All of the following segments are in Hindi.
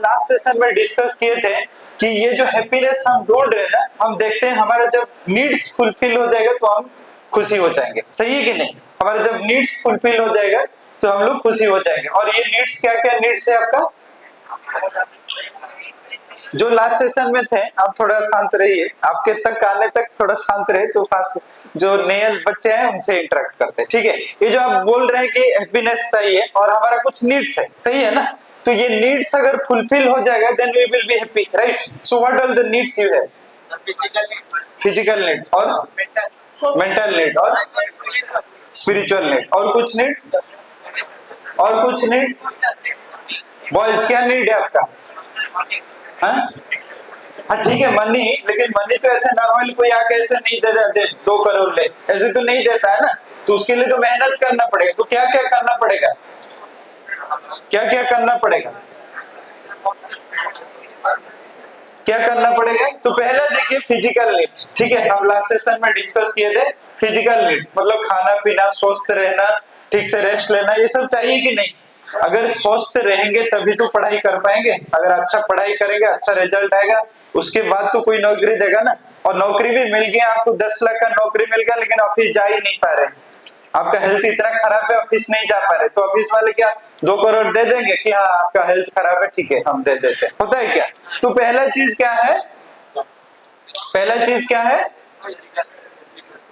लास्ट सेशन में डिस्कस किए थे कि ये जो हैप्पीनेस हम ढूंढ रहे हैं ना, हम देखते हैं हमारा जब नीड्स फुलफिल हो जाएगा तो हम खुशी हो जाएंगे। सही है कि नहीं? हमारा जब नीड्स फुलफिल हो जाएगा तो हम लोग खुशी हो जाएंगे। और ये नीड्स क्या क्या नीड्स है आपका? जो लास्ट सेशन में थे, आप थोड़ा शांत रहिए, आपके तक आने तक थोड़ा शांत रहे तो पास जो नए बच्चे हैं उनसे इंटरेक्ट करते हैं। ठीक है, ये जो आप बोल रहे हैं कि हैप्पीनेस चाहिए और हमारा कुछ नीड्स है, सही है ना? तो ये नीड्स अगर फुलफिल हो जाएगा then we will be happy, right? So what are the needs you have? Physical need और मेंटल नीड और स्पिरिचुअल नीड और कुछ नीड और कुछ नीड। बॉयज क्या नीड है आपका? हाँ ठीक है, मनी, लेकिन मनी तो ऐसे नॉर्मली कोई आके ऐसे नहीं दे देते 2 करोड़ ले, ऐसे तो नहीं देता है ना। तो उसके लिए तो मेहनत करना पड़ेगा। तो क्या क्या करना पड़ेगा? क्या क्या करना पड़ेगा? क्या करना पड़ेगा? तो पहले देखिए फिजिकल नीड। ठीक है, हम लास्ट सेशन में डिस्कस किए थे फिजिकल नीड मतलब खाना पीना, स्वस्थ रहना, ठीक से रेस्ट लेना, ये सब चाहिए कि नहीं? अगर स्वस्थ रहेंगे तभी तो पढ़ाई कर पाएंगे। अगर अच्छा पढ़ाई करेंगे, अच्छा रिजल्ट आएगा, उसके बाद तो कोई नौकरी देगा ना। और नौकरी भी मिल गया आपको, 10 लाख का नौकरी मिल गया, लेकिन ऑफिस जा ही नहीं पा रहे, आपका हेल्थ इतना खराब है, ऑफिस नहीं जा पा रहे, तो ऑफिस वाले क्या 2 करोड़ दे देंगे कि हाँ आपका हेल्थ खराब है, ठीक है हम दे देते हैं? होता है क्या? तो पहला चीज क्या है? पहला चीज क्या है?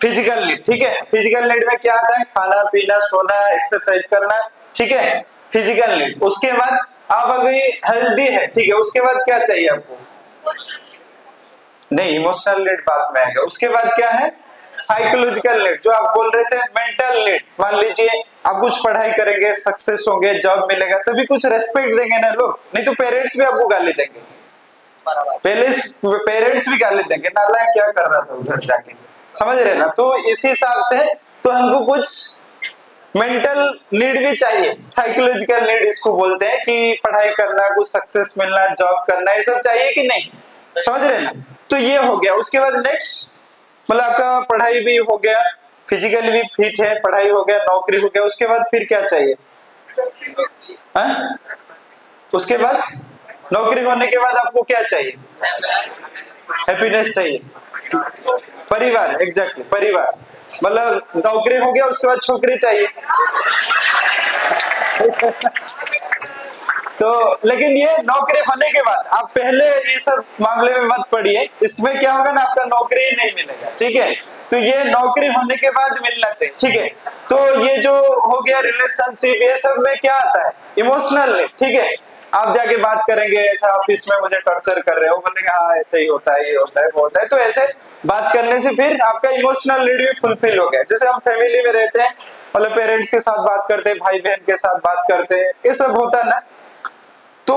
Physical need. ठीक है, फिजिकल नीड में क्या आता है? खाना पीना, सोना, एक्सरसाइज करना। ठीक है, फिजिकल नीड। उसके बाद आप अगर हेल्दी है, ठीक है, उसके बाद क्या चाहिए आपको? नहीं, इमोशनल नीड बाद में आएगा। उसके बाद क्या है? साइकोलॉजिकल नीड, जो आप बोल रहे थे मेंटल नीड। मान लीजिए आप कुछ पढ़ाई करेंगे, सक्सेस होंगे, जॉब मिलेगा, तभी कुछ रेस्पेक्ट देंगे ना लोग, नहीं तो पेरेंट्स भी आपको गाली देंगे। पहले पेरेंट्स भी गाली देंगे, नालायक क्या कर रहा था उधर जाके, समझ रहे ना? तो इस हिसाब से तो हमको कुछ मेंटल नीड भी चाहिए, साइकोलॉजिकल नीड इसको बोलते हैं, कि पढ़ाई करना, कुछ सक्सेस मिलना, जॉब करना, ये सब चाहिए कि नहीं? समझ रहे ना? तो ये हो गया। उसके बाद नेक्स्ट मतलब आपका पढ़ाई भी हो गया, फिजिकली भी फिट है, पढ़ाई हो गया, नौकरी हो गया, उसके बाद फिर क्या चाहिए? उसके बाद नौकरी होने के बाद आपको क्या चाहिए? हैप्पीनेस चाहिए, परिवार, एग्जैक्टली परिवार। मतलब नौकरी हो गया, उसके बाद छोकरी चाहिए। तो लेकिन ये नौकरी होने के बाद, आप पहले ये सब मामले में मत पड़िए, इसमें क्या होगा ना, आपका नौकरी ही नहीं मिलेगा। ठीक है, तो ये नौकरी होने के बाद मिलना चाहिए। ठीक है, तो ये जो हो गया रिलेशनशिप, ये सब में क्या आता है? Emotional need. ठीक है, आप जाके बात करेंगे, ऐसा ऑफिस में मुझे टॉर्चर कर रहे हो, बोलेंगे हाँ ऐसा ही होता है, ये होता है, वो होता है। तो ऐसे बात करने से फिर आपका इमोशनल नीड भी फुलफिल हो गया। जैसे हम फैमिली में रहते हैं, मतलब पेरेंट्स के साथ बात करते हैं, भाई बहन के साथ बात करते हैं, ये सब होता है ना। तो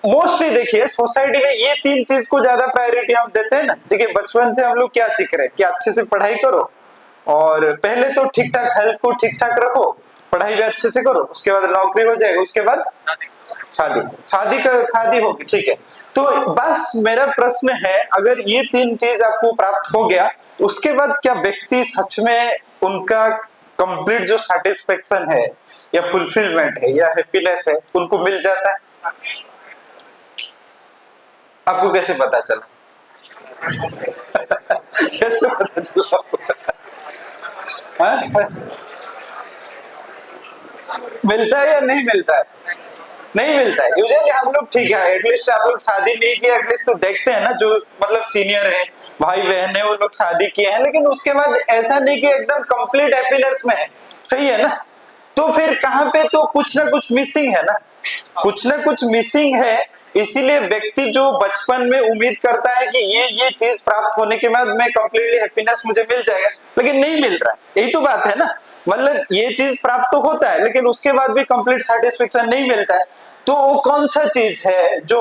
मोस्टली देखिए सोसाइटी में ये 3 चीज को ज्यादा प्रायोरिटी हम देते हैं ना। देखिए बचपन से हम लोग क्या सीख रहे हैं कि अच्छे से पढ़ाई करो, और पहले तो ठीक ठाक हेल्थ को ठीक ठाक रखो, पढ़ाई भी अच्छे से करो, उसके बाद नौकरी हो जाएगी, उसके बाद शादी होगी। ठीक है, तो बस मेरा प्रश्न है, अगर ये 3 चीज आपको प्राप्त हो गया, उसके बाद क्या व्यक्ति सच में उनका कंप्लीट जो सेटिस्फेक्शन है या फुलफिलमेंट है या हैप्पीनेस है उनको मिल जाता है? आपको कैसे पता चला? कैसे पता चला? मिलता है या नहीं मिलता है? नहीं मिलता है यूजुअली। हम लोग ठीक है, एटलीस्ट आप लोग शादी नहीं किए, एटलीस्ट तो देखते हैं ना, जो मतलब सीनियर है, भाई बहन है, वो लोग शादी किए हैं, लेकिन उसके बाद ऐसा नहीं कि एकदम कंप्लीट हैप्पीनेस में है। सही है ना? तो फिर कहां पे तो कुछ ना कुछ मिसिंग है ना, कुछ ना कुछ मिसिंग है। इसीलिए व्यक्ति जो बचपन में उम्मीद करता है कि ये चीज प्राप्त होने के बाद मैं कंप्लीटली हैप्पीनेस मुझे मिल जाएगा, लेकिन नहीं मिल रहा। यही तो बात है ना, मतलब ये चीज प्राप्त तो होता है लेकिन उसके बाद भी कंप्लीट सेटिस्फेक्शन नहीं मिलता है। तो वो कौन सा चीज है जो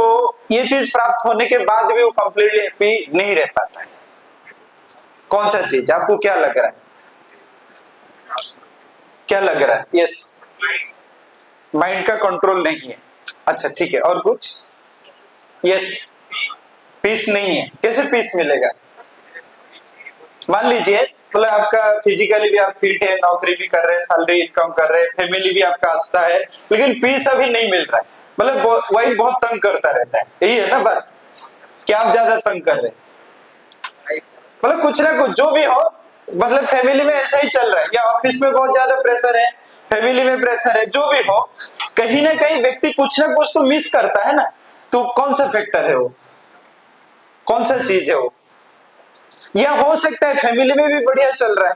ये चीज प्राप्त होने के बाद भी वो कंप्लीटली हैप्पी नहीं रह पाता है? कौन सा चीज आपको क्या लग रहा है? क्या लग रहा है? यस, माइंड का कंट्रोल नहीं है। अच्छा ठीक है, और कुछ? यस, पीस नहीं है। कैसे पीस मिलेगा? मान लीजिए मतलब आपका फिजिकली भी आप फिट है, नौकरी भी कर रहे हैं, सैलरी इनकम कर रहे हैं, फैमिली भी आपका अच्छा है, लेकिन पीस अभी नहीं मिल रहा है। मतलब वाइफ बहुत तंग करता रहता है, यही है ना बात, क्या आप ज्यादा तंग कर रहे हैं, मतलब कुछ ना कुछ जो भी हो, मतलब फैमिली में ऐसा ही चल रहा है, या ऑफिस में बहुत ज्यादा प्रेशर है, फैमिली में प्रेशर है, जो भी हो, कहीं ना कहीं व्यक्ति कुछ ना कुछ तो मिस करता है ना। तो कौन सा फैक्टर है वो, कौन सा चीज है वो? या हो सकता है फैमिली में भी बढ़िया चल रहा है,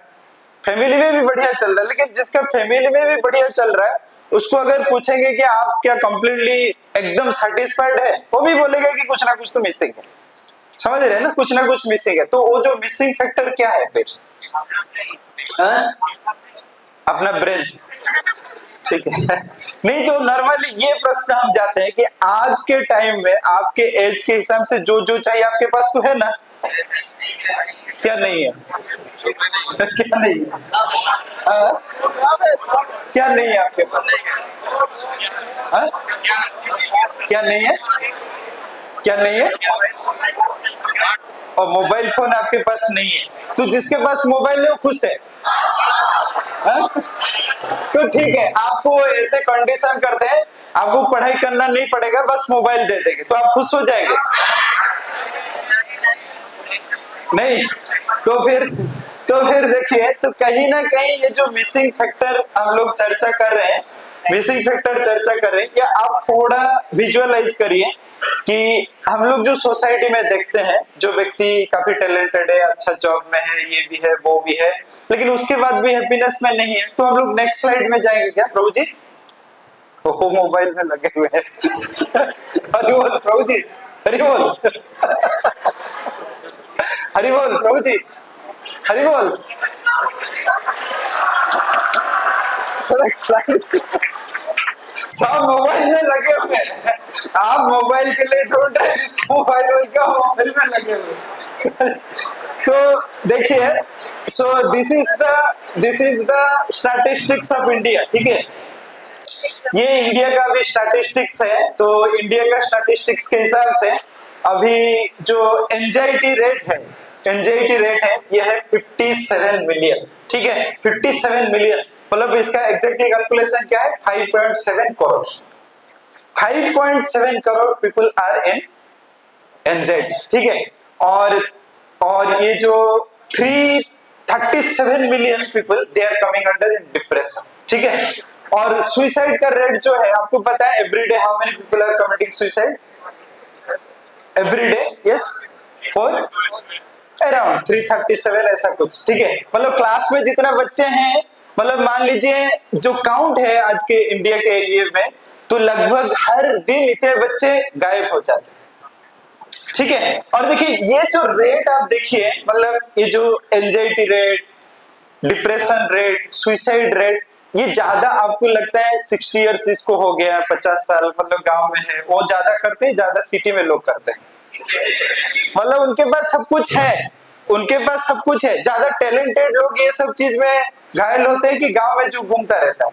फैमिली में भी बढ़िया चल रहा है, लेकिन जिसका फैमिली में भी बढ़िया चल रहा है उसको अगर पूछेंगे कि आप क्या कंप्लीटली एकदम सेटिस्फाइड है, वो भी बोलेगा कि कुछ ना कुछ तो मिसिंग है। समझ रहे हैं ना, कुछ ना कुछ मिसिंग है। तो वो जो मिसिंग फैक्टर क्या है फिर? अपना ब्रेन, ठीक है। नहीं तो नॉर्मली ये प्रश्न हम जाते हैं कि आज के टाइम में आपके एज के हिसाब से जो जो चाहिए आपके पास तो है ना, क्या नहीं है? क्या नहीं है? क्या नहीं है आपके पास? क्या नहीं है? क्या नहीं है? और मोबाइल फोन आपके पास नहीं है, तो जिसके पास मोबाइल है वो खुश है। तो ठीक है, आपको ऐसे कंडीशन करते हैं, आपको पढ़ाई करना नहीं पड़ेगा, बस मोबाइल दे देंगे, तो आप खुश हो जाएंगे? नहीं। तो फिर देखिए, तो कहीं ना कहीं ये जो मिसिंग फैक्टर हम लोग चर्चा कर रहे हैं, मिसिंग फैक्टर चर्चा कर रहे हैं, या आप थोड़ा विजुअलाइज करिए कि हम लोग जो सोसाइटी में देखते हैं, जो व्यक्ति काफी टैलेंटेड है, अच्छा जॉब में है, ये भी है वो भी है, लेकिन उसके बाद भी हैप्पीनेस में नहीं है, तो हम लोग नेक्स्ट स्लाइड में जाएंगे क्या प्रभु जी? वो मोबाइल में लगे हुए हैं। हरि बोल प्रभु जी, हरि बोल। हरि बोल प्रभु जी, हरि बोल। सब मोबाइल में लगे हुए हैं, आप मोबाइल के लिए ढूंढ रहे हैं, जिसको मोबाइल का मोबाइल में लगे हुए। तो देखिए, so this is the statistics of India, ठीक है, ये इंडिया का भी स्टैटिस्टिक्स है। तो इंडिया का स्टैटिस्टिक्स के हिसाब से अभी जो एंजाइटी रेट है ये है 57 मिलियन, ठीक है, 57 मिलियन, मतलब इसका एग्जैक्टली कैलकुलेशन क्या है? 5.7 crore, 5.7 crore people are in anxiety, ठीक है। और ये जो 337 million people they are coming under in depression, ठीक है। और सुसाइड का रेट जो है, आपको पता है every day how many people are committing suicide? Every day, yes, for around 337 ऐसा कुछ, ठीक है। मतलब क्लास में जितना बच्चे हैं, मतलब मान लीजिए जो काउंट है आज के इंडिया के एरिया में, तो लगभग हर दिन इतने बच्चे गायब हो जाते हैं, ठीक है। और देखिए ये जो रेट आप देखिए, मतलब ये जो anxiety rate, depression rate, suicide rate, ये ज्यादा आपको लगता है 60 इयर्स जिसको हो गया, 50 साल, मतलब गांव में है वो ज्यादा करते हैं, ज्यादा सिटी में लोग करते हैं, मतलब उनके पास सब कुछ है, उनके पास सब कुछ है। ज्यादा टैलेंटेड लोग ये सब चीज में घायल होते हैं कि गांव में जो घूमता रहता है।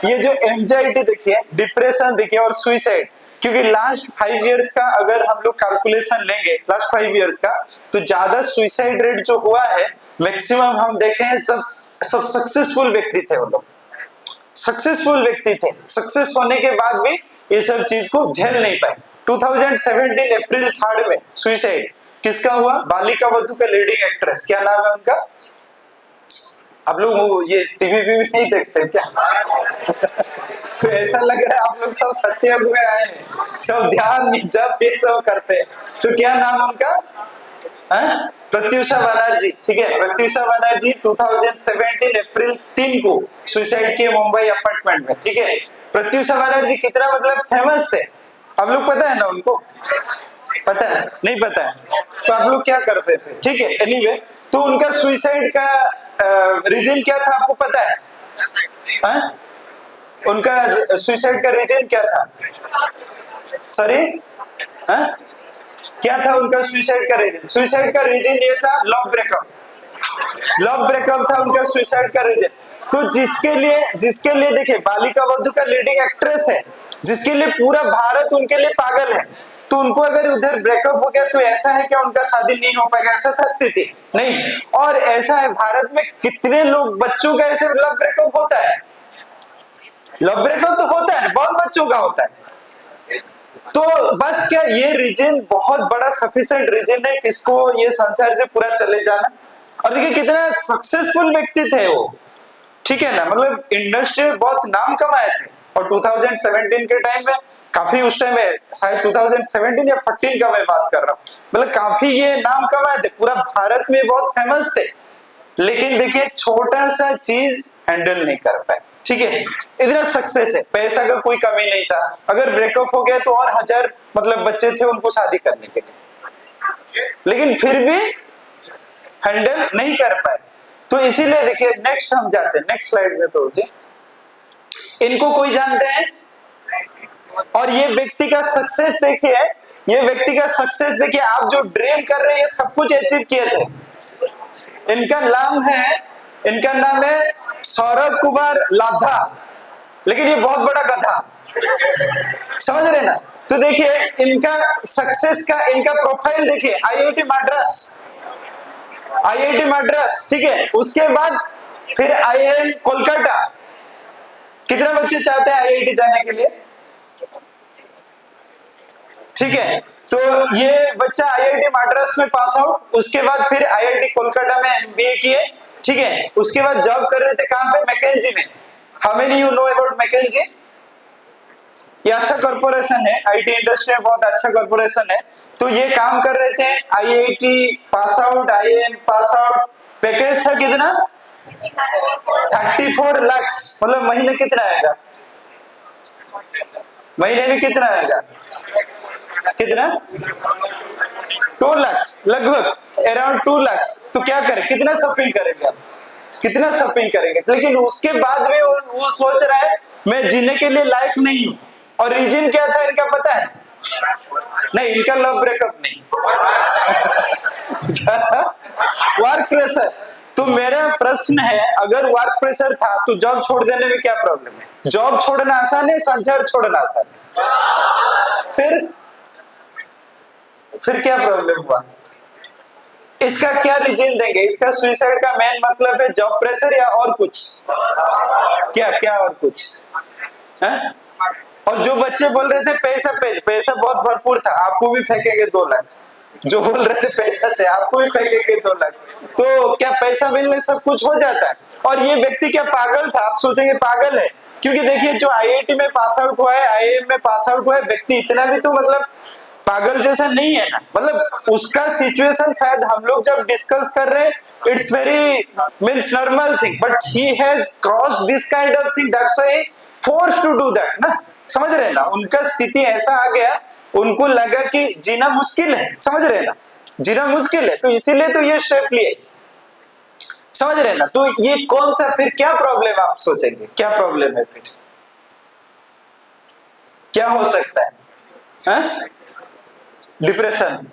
ये जो एंजाइटी देखिए, डिप्रेशन देखिए और सुसाइड, क्योंकि लास्ट 5 इयर्स का अगर हम लोग कैलकुलेशन लेंगे, लास्ट 5 इयर्स का, तो ज्यादा सुसाइड रेट जो हुआ है मैक्सिमम हम देखें सब सक्सेसफुल व्यक्ति थे, वो लोग सक्सेसफुल व्यक्ति थे, सक्सेस होने के बाद भी ये सब चीज को झेल नहीं पाए। 2017 अप्रैल 3 में सुसाइड किसका हुआ? बालिका वधू का लीडिंग एक्ट्रेस, क्या नाम है उनका? आप लोग ये टीवी भी नहीं देखते क्या? तो ऐसा लग रहा है आप लोग सब सत्युग में आए हैं, सब ध्यान जब ये सब करते हैं। तो क्या नाम उनका? प्रत्यूषा बनर्जी, ठीक है, प्रत्यूषा बनर्जी 2017 अप्रैल 3 को सुसाइड किए मुंबई अपार्टमेंट में, ठीक है। प्रत्यूषा बनर्जी कितना मतलब फेमस थे, आप लोग पता है ना उनको? पता है? नहीं पता है तो आप लोग क्या करते थे, ठीक है। एनीवे, तो उनका सुसाइड का रीजन क्या था आपको पता है? उनका सुसाइड का रीजन क्या था? सॉरी, क्या था उनका सुसाइड का रीजन? सुसाइड का रीजन ये था लव ब्रेकअप, लव ब्रेकअप था उनका सुसाइड का रीजन। तो जिसके लिए देखिए, बालिका वधू का लीडिंग एक्ट्रेस है, जिसके लिए पूरा भारत उनके लिए पागल है, तो उनको अगर उधर ब्रेकअप हो गया तो ऐसा है क्या उनका शादी नहीं हो पाएगा? ऐसा था स्थिति नहीं। और ऐसा है भारत में कितने लोग, बच्चों का ऐसे लव ब्रेकअप होता है, लव ब्रेकअप तो होता है, बहुत बच्चों का होता है। तो बस क्या ये रीजन बहुत बड़ा सफिशिएंट रीजन है किसको ये संसार से पूरा चले जाना। और देखिए कितना सक्सेसफुल व्यक्ति थे वो, ठीक है ना, मतलब इंडस्ट्री में बहुत नाम कमाए थे। और 2017 के टाइम में काफी, उस टाइम में शायद 2017 या 14 का मैं बात कर रहा हूँ, मतलब काफी ये नाम कमाए थे, पूरा भारत में बहुत फेमस थे। लेकिन देखिए छोटा सा चीज हैंडल नहीं कर पाए, ठीक है। इतना सक्सेस है, पैसा का कोई कमी नहीं था, अगर ब्रेकअप हो गया तो और 1000 मतलब बच्चे थे उनको शादी करने के लिए, लेकिन फिर भी हैंडल नहीं कर पाए। तो इसीलिए देखिए नेक्स्ट हम जाते हैं, नेक्स्ट स्लाइड में तो इनको कोई जानते हैं। और ये व्यक्ति का सक्सेस देखिए, ये व्यक्ति का सक्सेस देखिए, आप जो ड्रीम कर रहे हैं ये सब कुछ अचीव किए थे। इनका नाम है सौरभ कुमार लाधा, लेकिन ये बहुत बड़ा गधा, समझ रहे ना। तो देखिए इनका सक्सेस का इनका प्रोफाइल देखिए, आईआईटी मद्रास, ठीक है। उसके बाद फिर आईआईएम कोलकाता। कितने बच्चे चाहते हैं आईआईटी जाने के लिए, ठीक है। तो ये बच्चा आईआईटी मद्रास में पास आउट, उसके बाद फिर आईआईटी कोलकाता में एमबीए किए, ठीक है। उसके बाद जॉब कर रहे थे कहां पे, मैकेंजी में। How many you know about McKinsey? ये अच्छा कॉर्पोरेशन है, आईटी इंडस्ट्री में बहुत अच्छा कॉर्पोरेशन है। तो ये काम कर रहे थे, IIT pass out, IIM pass out. Package था कितना, 34 लाख, मतलब महीने कितना आएगा, महीने में कितना आएगा, कितना 2 लाख, लगभग अराउंड 2 लाख। तो क्या करें, कितना शॉपिंग करेंगे आप, कितना शॉपिंग करेंगे। लेकिन उसके बाद में वो सोच रहा है मैं जीने के लिए लायक नहीं हूं। और रीजन क्या था इनका पता है? नहीं, इनका लव ब्रेकअप नहीं, वर्क प्रेशर। तो मेरा प्रश्न है, अगर वर्क प्रेशर था तो जॉब छोड़ देने में क्या प्रॉब्लम है? जॉब छोड़ना आसान है, संसार छोड़ना आसान है। फिर क्या प्रॉब्लम हुआ? इसका क्या रीजन देंगे? इसका सुसाइड का मेन मतलब है जॉब प्रेशर या और कुछ? क्या और कुछ है? और जो बच्चे बोल रहे थे पैसा बहुत भरपूर था, आपको भी फेंकेंगे 2 लाख। जो बोल रहे थे पैसा चाहिए, आपको भी फेंकेंगे 2 लाख। तो क्या पैसा मिलने सब कुछ हो जाता है? और ये व्यक्ति क्या पागल था? आप सोचेंगे पागल है, क्योंकि देखिए जो आईआईटी में पास आउट हुआ है, आईआईएम में पास आउट हुआ है व्यक्ति, इतना भी तो मतलब पागल जैसा नहीं है ना। मतलब उसका सिचुएशन शायद हम लोग जब डिस्कस कर रहे हैं, it's very means normal thing, but he has crossed this kind of thing, that's why forced to do that ना। समझ रहे ना, उनका स्थिति ऐसा आ गया, उनको लगा कि जीना मुश्किल है, समझ रहे ना, जीना मुश्किल है, तो इसीलिए तो ये स्टेप लिए, समझ रहे ना। तो ये कौन सा, फिर क्या प्रॉब्लम आप सोचेंगे, क्या प्रॉब्लम है फिर, क्या हो सकता है? डिप्रेशन,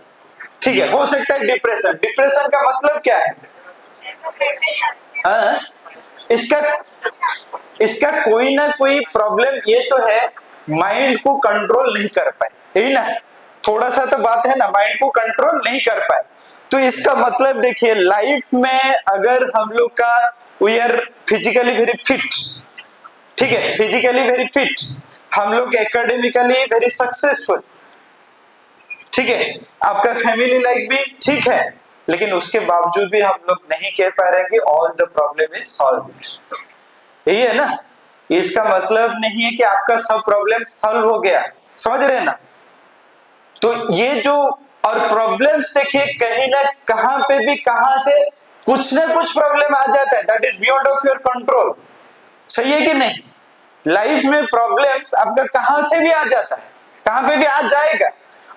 ठीक है, हो सकता है डिप्रेशन। डिप्रेशन का मतलब क्या है? हाँ, इसका कोई ना कोई प्रॉब्लम ये तो है, माइंड को कंट्रोल नहीं कर पाए, यही ना, थोड़ा सा तो बात है ना, माइंड को कंट्रोल नहीं कर पाए। तो इसका मतलब देखिए लाइफ में अगर हम लोग का we are physically very fit, ठीक है, फिजिकली वेरी फिट, हम लोग एकेडमिकली वेरी सक्सेसफुल, ठीक है, आपका फैमिली लाइफ भी ठीक है, लेकिन उसके बावजूद भी हम लोग नहीं कह पा रहे कि all the problem is solved, यही है ना। इसका मतलब नहीं है कि आपका सब प्रॉब्लम सॉल्व हो गया, समझ रहे हैं ना। तो ये जो और प्रॉब्लम्स देखिए कहीं ना कहां पे भी कहां से कुछ ना कुछ प्रॉब्लम आ जाता है, that is beyond of your control, सही है कि नहीं। लाइफ में प्रॉब्लम्स आपका कहां से भी आ जाता है, कहां पे भी आ जाएगा।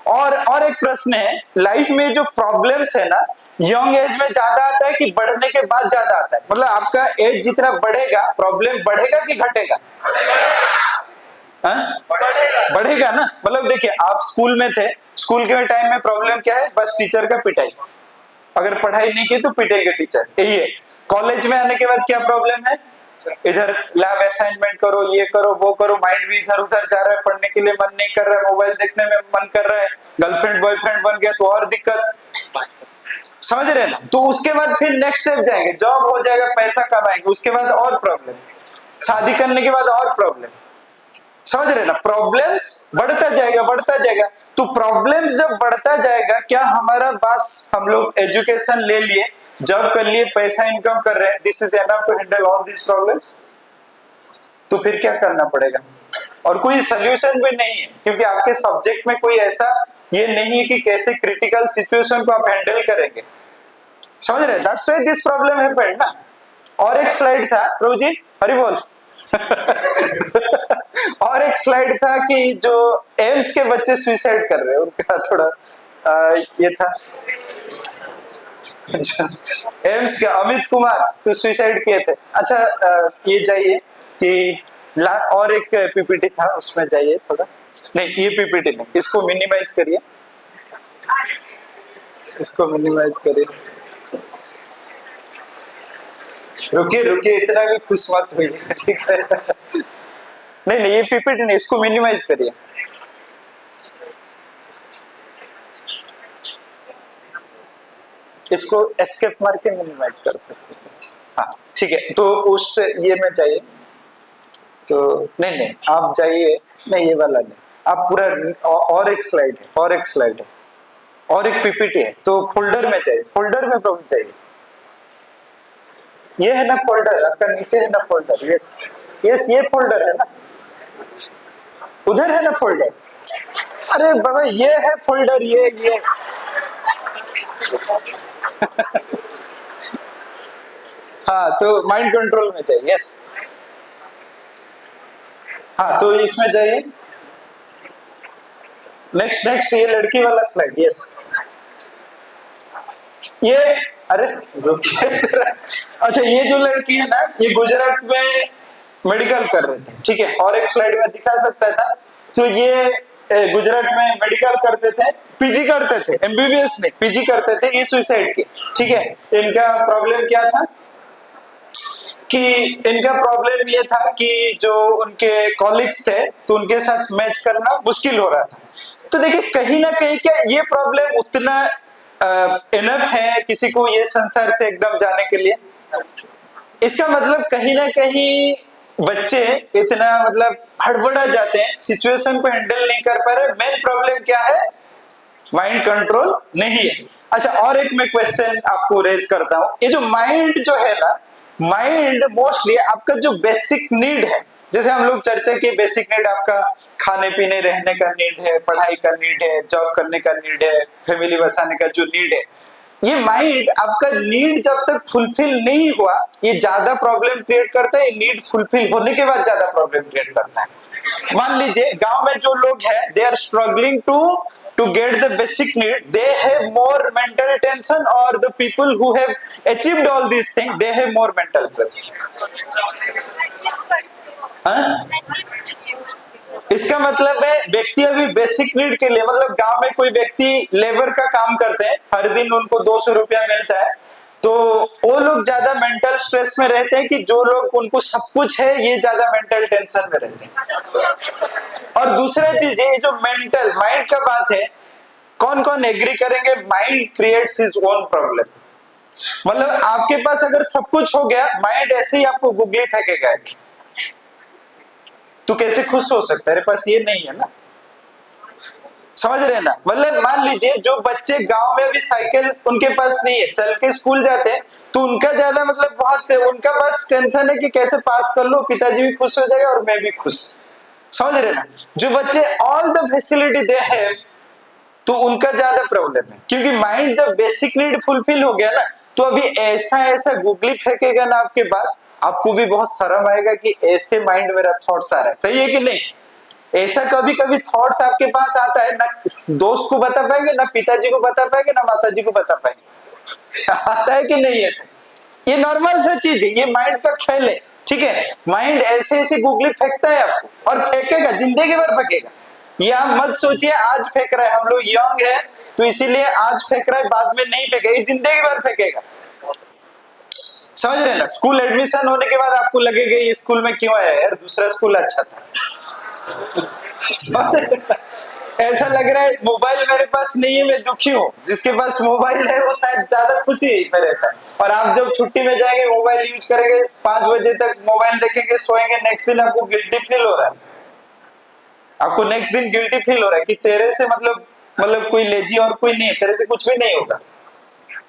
और एक प्रश्न है, लाइफ में जो प्रॉब्लम्स है ना, यंग एज में ज्यादा आता है कि बढ़ने के बाद ज्यादा आता है? मतलब आपका एज जितना बढ़ेगा प्रॉब्लम बढ़ेगा कि घटेगा? बढ़ेगा ना। मतलब देखिए आप स्कूल में थे, स्कूल के टाइम में प्रॉब्लम क्या है? बस टीचर का पिटाई, अगर पढ़ाई नहीं की तो पिटेगा टीचर, यही है। कॉलेज में आने के बाद क्या प्रॉब्लम है? इधर लैब असाइनमेंट करो, ये करो, वो करो, माइंड भी इधर उधर जा रहा है, पढ़ने के लिए मन नहीं कर रहा है, मोबाइल देखने में मन कर रहा है, गर्लफ्रेंड बॉयफ्रेंड बन गया तो और दिक्कत, समझ रहे हैं ना। तो उसके बाद फिर नेक्स्ट स्टेप जाएंगे, जॉब हो जाएगा, पैसा कमाएंगे, उसके बाद और प्रॉब्लम। शादी करने के बाद और प्रॉब्लम, समझ रहे ना, प्रॉब्लम्स बढ़ता जाएगा बढ़ता जाएगा। तो प्रॉब्लम्स जब बढ़ता जाएगा, क्या हमारा बस हम लोग एजुकेशन ले लिए, जॉब कर लिए, पैसा इनकम कर रहे हैं, this is enough to handle all this problems? तो फिर क्या करना पड़ेगा? और कोई सोल्यूशन भी नहीं है, क्योंकि आपके सब्जेक्ट में कोई ऐसा ये नहीं है कि कैसे क्रिटिकल सिचुएशन को आप हैंडल करेंगे, समझ रहे? That's why this problem happened ना। और एक स्लाइड था प्रभु जी, हरि बोल। और एक स्लाइड था कि जो एम्स के बच्चे सुसाइड कर रहे हैं, उनका थोड़ा ये था। एम्स के अमित कुमार तो सुसाइड किए थे। अच्छा ये जाइए कि और एक पीपीटी था, उसमें जाइए थोड़ा। नहीं ये पीपीटी नहीं, इसको मिनिमाइज करिए, इसको मिनिमाइज करिए। रुकिए रुकिए, इतना भी खुश मत होइए, ठीक है? नहीं नहीं ये पीपीटी नहीं, इसको मिनिमाइज करिए। इसको एस्केप मार के मिनिमाइज कर सकते हैं। हाँ ठीक है, तो उस ये में चाहिए तो नहीं नहीं आप जाइए, नहीं ये वाला नहीं, आप पूरा और एक स्लाइड है, और एक स्लाइड है, और एक पीपीटी है, तो फोल्डर में चाहिए, फोल्डर में प्रॉब्लम चाहिए। ये है ना फोल्डर आपका, नीचे है ना फोल्डर, यस यस ये फोल्डर है ना, उधर है ना फोल्डर। अरे बाबा ये है फोल्डर, ये हाँ तो माइंड कंट्रोल में चाहिए, यस हाँ तो इसमें जाइए। नेक्स्ट नेक्स्ट ये लड़की वाला स्लाइड, यस ये, अरे रुकिए। अच्छा ये जो लड़की है ना, ये गुजरात में मेडिकल कर रहे थे, ठीक है? और एक स्लाइड में दिखा सकता था। तो ये गुजरात में मेडिकल करते थे, पीजी करते थे, एमबीबीएस नहीं पीजी करते थे, ये सुसाइड की, ठीक है? इनका प्रॉब्लम क्या था कि इनका प्रॉब्लम ये था कि जो उनके कॉलीग्स थे तो उनके साथ मैच करना मुश्किल हो रहा था। तो देखिए कहीं ना कहीं क्या ये प्रॉब्लम उतना इनफ है किसी को ये संसार से एकदम जाने के लिए? इसका मतलब कहीं ना कहीं बच्चे इतना मतलब हड़बड़ा जाते हैं, सिचुएशन को हैंडल नहीं कर पा रहे। मेन प्रॉब्लम क्या है? माइंड कंट्रोल नहीं है। अच्छा और एक मैं क्वेश्चन आपको रेज करता हूं, ये जो माइंड जो है ना, माइंड मोस्टली आपका जो बेसिक नीड है, जैसे हम लोग चर्चा की बेसिक नीड आपका खाने पीने रहने का नीड है, पढ़ाई का नीड है, जॉब करने का नीड है, फैमिली बसाने का जो नीड है, ये माइंड आपका नीड जब तक फुलफिल नहीं हुआ ये ज्यादा प्रॉब्लम क्रिएट करता है, नीड फुलफिल होने के बाद ज्यादा प्रॉब्लम क्रिएट करता है। मान लीजिए गांव में जो लोग हैं they are struggling to get the basic need, they have more mental tension, और the people who have achieved all this thing they have more mental pressure. इसका मतलब है व्यक्ति अभी बेसिक नीड के लिए, मतलब गांव में कोई व्यक्ति लेबर का काम करते हैं, हर दिन उनको 200 रुपया मिलता है, तो वो लोग ज्यादा मेंटल स्ट्रेस में रहते हैं कि जो लोग उनको सब कुछ है ये ज्यादा मेंटल टेंशन में रहते हैं। और दूसरा चीज ये जो मेंटल माइंड का बात है, कौन कौन एग्री करेंगे mind creates his own problem. मतलब आपके पास अगर सब कुछ हो गया, माइंड ऐसे ही आपको गुगली फेंकेगा, तो कैसे खुश हो सकता है? मेरे पास ये नहीं है ना, समझ रहे ना? मतलब मान लीजिए जो बच्चे गांव में भी साइकिल उनके पास नहीं है, चल के स्कूल जाते हैं, तो उनका ज्यादा मतलब बहुत है, उनका बस टेंशन है कि कैसे पास कर लो, पिताजी भी खुश हो जाएगा और मैं भी खुश, समझ रहे ना? जो बच्चे all the facility they have, तो उनका ज्यादा प्रॉब्लम है, क्योंकि माइंड जब बेसिक नीड फुलफिल हो गया ना, तो अभी ऐसा ऐसा गुगली फेंकेगा ना आपके पास, आपको भी बहुत शर्म आएगा कि ऐसे माइंड मेरा थॉट्स आ रहा है, सही है कि नहीं? ऐसा कभी कभी थॉट्स आपके पास आता है ना, दोस्त को बता पाएंगे ना, पिताजी को बता पाएंगे ना, माताजी को बता पाएंगे, आता है कि नहीं? ऐसे ये नॉर्मल सा चीज है, ये माइंड का खेल है, ठीक है? माइंड ऐसे ऐसे गुगली फेंकता है आपको, और फेंकेगा, जिंदगी भर फेंकेगा। ये आप मत सोचिए आज फेंक रहा है, हम लोग यंग है तो इसीलिए आज फेंक रहा है, बाद में नहीं फेंकेगा, जिंदगी भर फेंकेगा, समझ रहे ना? स्कूल एडमिशन होने के बाद आपको लगेगा ये स्कूल में क्यों आया यार, दूसरा स्कूल अच्छा था। ऐसा लग रहा है मोबाइल मेरे पास नहीं है, मैं दुखी हूँ। जिसके पास मोबाइल है वो शायद ज्यादा खुशी में रहता है। और आप जब छुट्टी में जाएंगे, मोबाइल यूज करेंगे, 5 बजे तक मोबाइल देखेंगे, सोएंगे, नेक्स्ट दिन आपको गिल्टी फील हो रहा है। आपको नेक्स्ट दिन गिल्टी फील हो रहा है कि तेरे से मतलब कोई लेजी और कोई नहीं है, तेरे से कुछ भी नहीं होगा।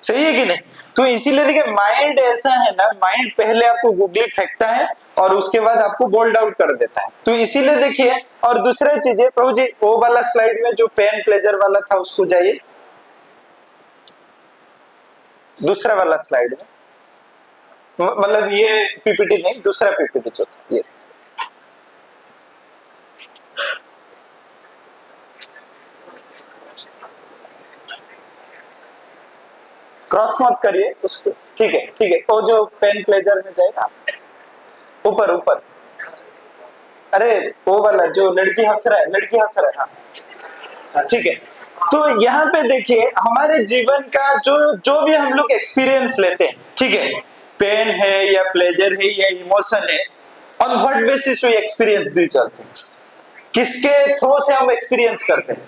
सही है कि नहीं? तो इसीलिए देखिए, माइंड ऐसा है ना, माइंड पहले आपको गूगली फेंकता है और उसके बाद आपको बोल्ड आउट कर देता है। तो इसीलिए देखिए, और दूसरा चीज है प्रभु जी, वो वाला स्लाइड में जो पेन प्लेजर वाला था उसको जाइए, दूसरा वाला स्लाइड में, मतलब ये पीपीटी नहीं, दूसरा पीपीटी जो था। यस, क्रॉस मत करिए उसको, ठीक है ठीक है। वो जो पेन प्लेजर में जाएगा, ऊपर ऊपर, अरे वो वाला जो लड़की हंस रहा है, लड़की हंस रहा है, हाँ ठीक है। तो यहाँ पे देखिए, हमारे जीवन का जो जो भी हम लोग एक्सपीरियंस लेते हैं, ठीक है, पेन है या प्लेजर है या इमोशन है, on what basis we experience these all things? किसके थ्रू से हम एक्सपीरियंस करते हैं?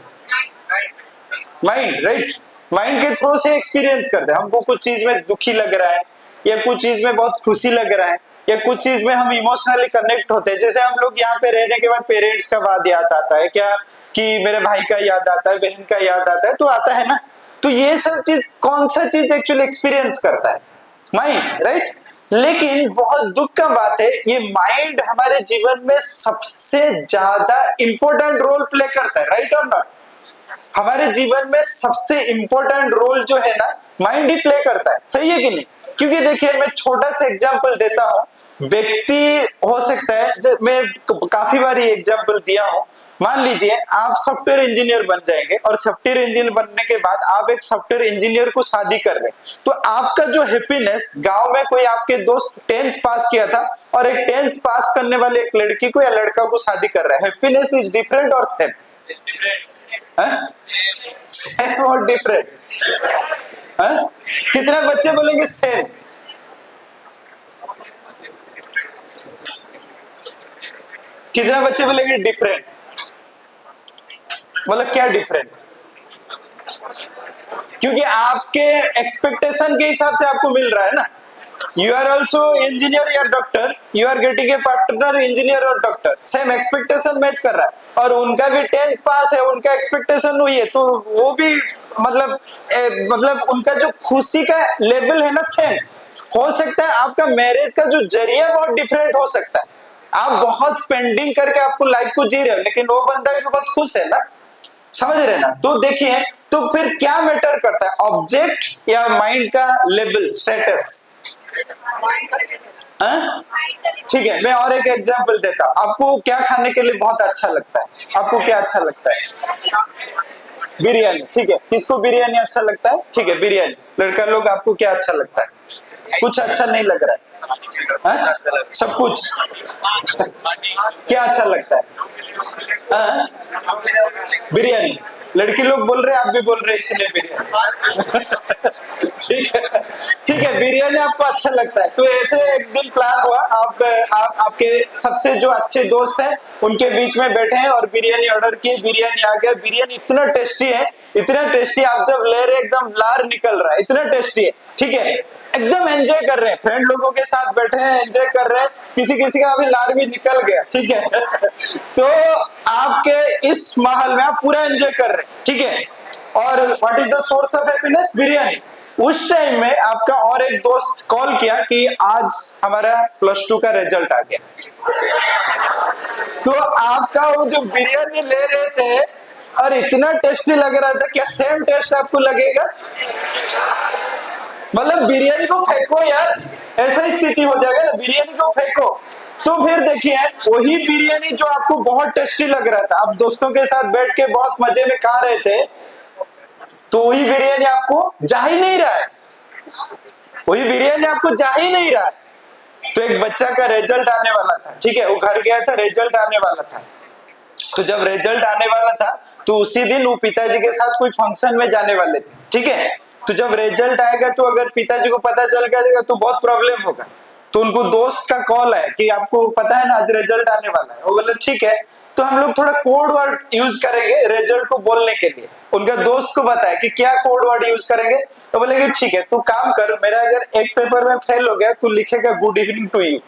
Mind, right? माइंड के थ्रू से एक्सपीरियंस करते हैं। हमको कुछ चीज में दुखी लग रहा है या कुछ चीज में बहुत खुशी लग रहा है या कुछ चीज में हम इमोशनली कनेक्ट होते हैं। जैसे हम लोग यहाँ पे रहने के बाद पेरेंट्स का बात याद आता है क्या, कि मेरे भाई का याद आता है, बहन का याद आता है, तो आता है ना। तो ये सब चीज, कौन सा चीज एक्चुअली एक्सपीरियंस करता है? Mind, right? लेकिन बहुत दुख का बात है, ये माइंड हमारे जीवन में सबसे ज्यादा इंपॉर्टेंट रोल प्ले करता है, राइट और नॉट? हमारे जीवन में सबसे इंपॉर्टेंट रोल जो है ना, माइंड ही प्ले करता है। सही है कि नहीं? क्योंकि देखिए, मैं छोटा सा एग्जांपल देता हूँ। व्यक्ति हो सकता है, मैं काफी बार ये एग्जांपल दिया हूँ। मान लीजिए आप सॉफ्टवेयर इंजीनियर बन जाएंगे और सॉफ्टवेयर इंजीनियर बनने के बाद आप एक सॉफ्टवेयर इंजीनियर को शादी कर रहे हैं, तो आपका जो हैप्पीनेस, गांव में कोई आपके दोस्त 10th पास किया था और एक 10th पास करने वाले एक लड़की को या लड़का को शादी कर रहा है, हैप्पीनेस इज डिफरेंट और सेम? सेम और डिफरेंट? कितने बच्चे बोलेंगे सेम? कितने बच्चे बोलेंगे डिफरेंट? मतलब क्या डिफरेंट? क्योंकि आपके एक्सपेक्टेशन के हिसाब से आपको मिल रहा है ना। यू आर ऑल्सो इंजीनियर या doctor, you are getting a partner engineer और डॉक्टर, सेम एक्सपेक्टेशन मैच कर रहा है। और उनका भी 10th पास है, उनका एक्सपेक्टेशन हुई है, तो वो भी मतलब उनका जो खुशी का लेवल है ना, सेम हो सकता है। आपका मैरिज का जो जरिया बहुत डिफरेंट हो सकता है। आप बहुत स्पेंडिंग करके आपको लाइफ को जी रहे हो, लेकिन वो बंदा भी बहुत खुश है ना। समझ रहे ना? तो देखिए, तो फिर क्या मैटर करता है, ऑब्जेक्ट या माइंड का लेवल, स्टेटस? ठीक है, मैं और एक एग्जांपल देता हूं। आपको क्या खाने के लिए बहुत अच्छा लगता है? आपको क्या अच्छा लगता है? बिरयानी, ठीक है। किसको बिरयानी अच्छा लगता है? ठीक है, बिरयानी। लड़का लोग, आपको क्या अच्छा लगता है? कुछ अच्छा नहीं लग रहा है? सब कुछ क्या अच्छा लगता है? बिरयानी। लड़की लोग बोल रहे हैं, आप भी बोल रहे हैं, इसलिए बिरयानी। ठीक है, ठीक है, बिरयानी आपको अच्छा लगता है। तो ऐसे एक दिन प्लान हुआ, आप आपके सबसे जो अच्छे दोस्त हैं उनके बीच में बैठे हैं और बिरयानी ऑर्डर किए। बिरयानी आ गया। बिरयानी इतना टेस्टी है, इतना टेस्टी, आप जब ले रहे एकदम लार निकल रहा है, इतना टेस्टी है। ठीक है, एकदम एंजॉय कर रहे हैं, फ्रेंड लोगों के साथ बैठे हैं, एंजॉय कर रहे हैं। किसी किसी का अभी लार भी निकल गया, ठीक है। तो आपके इस माहौल में आप पूरा एंजॉय कर रहे हैं, ठीक है। और what is the source of happiness? Biryani. उस टाइम में आपका और एक दोस्त कॉल किया कि आज हमारा +2 का रिजल्ट आ गया। तो आपका वो जो बिरयानी ले रहे थे और इतना टेस्टी लग रहा था, क्या सेम टेस्ट आपको लगेगा? मतलब बिरयानी को फेंको यार, ऐसा स्थिति हो जाएगा ना, बिरयानी को फेंको। तो फिर देखिए, वही बिरयानी जो आपको बहुत टेस्टी लग रहा था, आप दोस्तों के साथ बैठ के बहुत मजे में खा रहे थे, तो वही बिरयानी आपको जा ही नहीं रहा है। वही बिरयानी आपको जा ही नहीं रहा है। तो एक बच्चा का रिजल्ट आने वाला था, ठीक है, वो घर गया था, रिजल्ट आने वाला था। तो जब रिजल्ट आने वाला था, तो उसी दिन वो पिताजी के साथ कोई फंक्शन में जाने वाले थे, ठीक है। तो जब रिजल्ट आएगा, तो अगर पिताजी को पता चल गया तो बहुत प्रॉब्लम होगा। तो उनको दोस्त का कॉल है कि आपको पता है ना आज रिजल्ट आने वाला है। वो बोले ठीक है, तो हम लोग थोड़ा कोड वर्ड यूज करेंगे रिजल्ट को बोलने के लिए। उनका दोस्त को बताया कि क्या कोड वर्ड यूज करेंगे, तो बोले कि ठीक है तू काम कर, मेरा अगर एक पेपर में फेल हो गया तू लिखेगा गुड इवनिंग टू यू,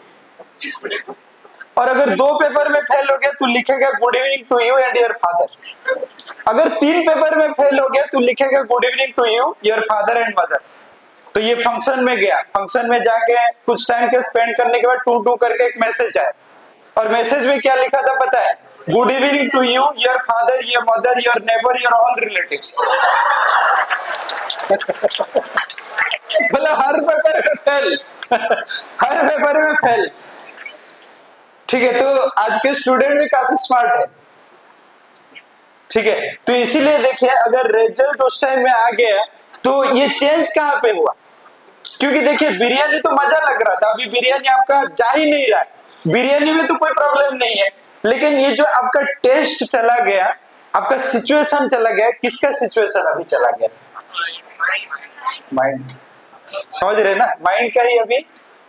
और अगर 2 पेपर में फेल हो गया तू लिखेगा good evening to you and your father, अगर 3 पेपर में फेल हो गया तू लिखेगा good evening to you your father and mother. तो ये फंक्शन में गया, फंक्शन में जाके कुछ टाइम के स्पेंड करने के बाद टू टू करके एक मैसेज आया, और मैसेज में क्या लिखा था पता है? Good evening to you your father your mother your neighbour your all relatives. बोला हर पेपर में फेल, हर पेपर में फेल। ठीक है, तो आज के स्टूडेंट भी काफी स्मार्ट है। ठीक है, तो इसीलिए देखिए अगर रिजल्ट उस टाइम में आ गया तो ये चेंज कहां पे हुआ? क्योंकि देखिए बिरयानी तो मजा लग रहा था, अभी बिरयानी आपका जा ही नहीं रहा है, बिरयानी में तो कोई प्रॉब्लम नहीं है, लेकिन ये जो आपका टेस्ट चला गया, आपका सिचुएशन चला गया, किसका सिचुएशन अभी चला गया? माइंड। समझ रहे ना, माइंड का ही अभी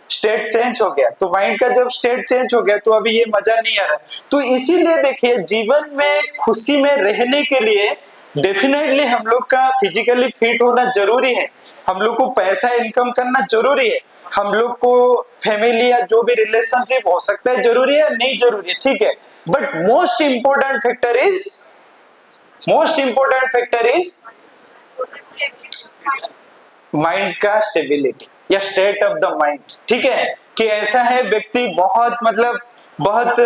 स्टेट चेंज हो गया। तो माइंड का जब स्टेट चेंज हो गया तो अभी ये मजा नहीं आ रहा। तो इसीलिए देखिए जीवन में खुशी में रहने के लिए डेफिनेटली हम लोग का फिजिकली फिट होना जरूरी है, हम लोग को पैसा इनकम करना जरूरी है, हम लोग को फैमिली या जो भी रिलेशनशिप हो सकता है जरूरी है, नहीं जरूरी है, ठीक है, but most important factor is mind का स्टेबिलिटी या स्टेट ऑफ द माइंड। ठीक है, कि ऐसा है व्यक्ति बहुत मतलब बहुत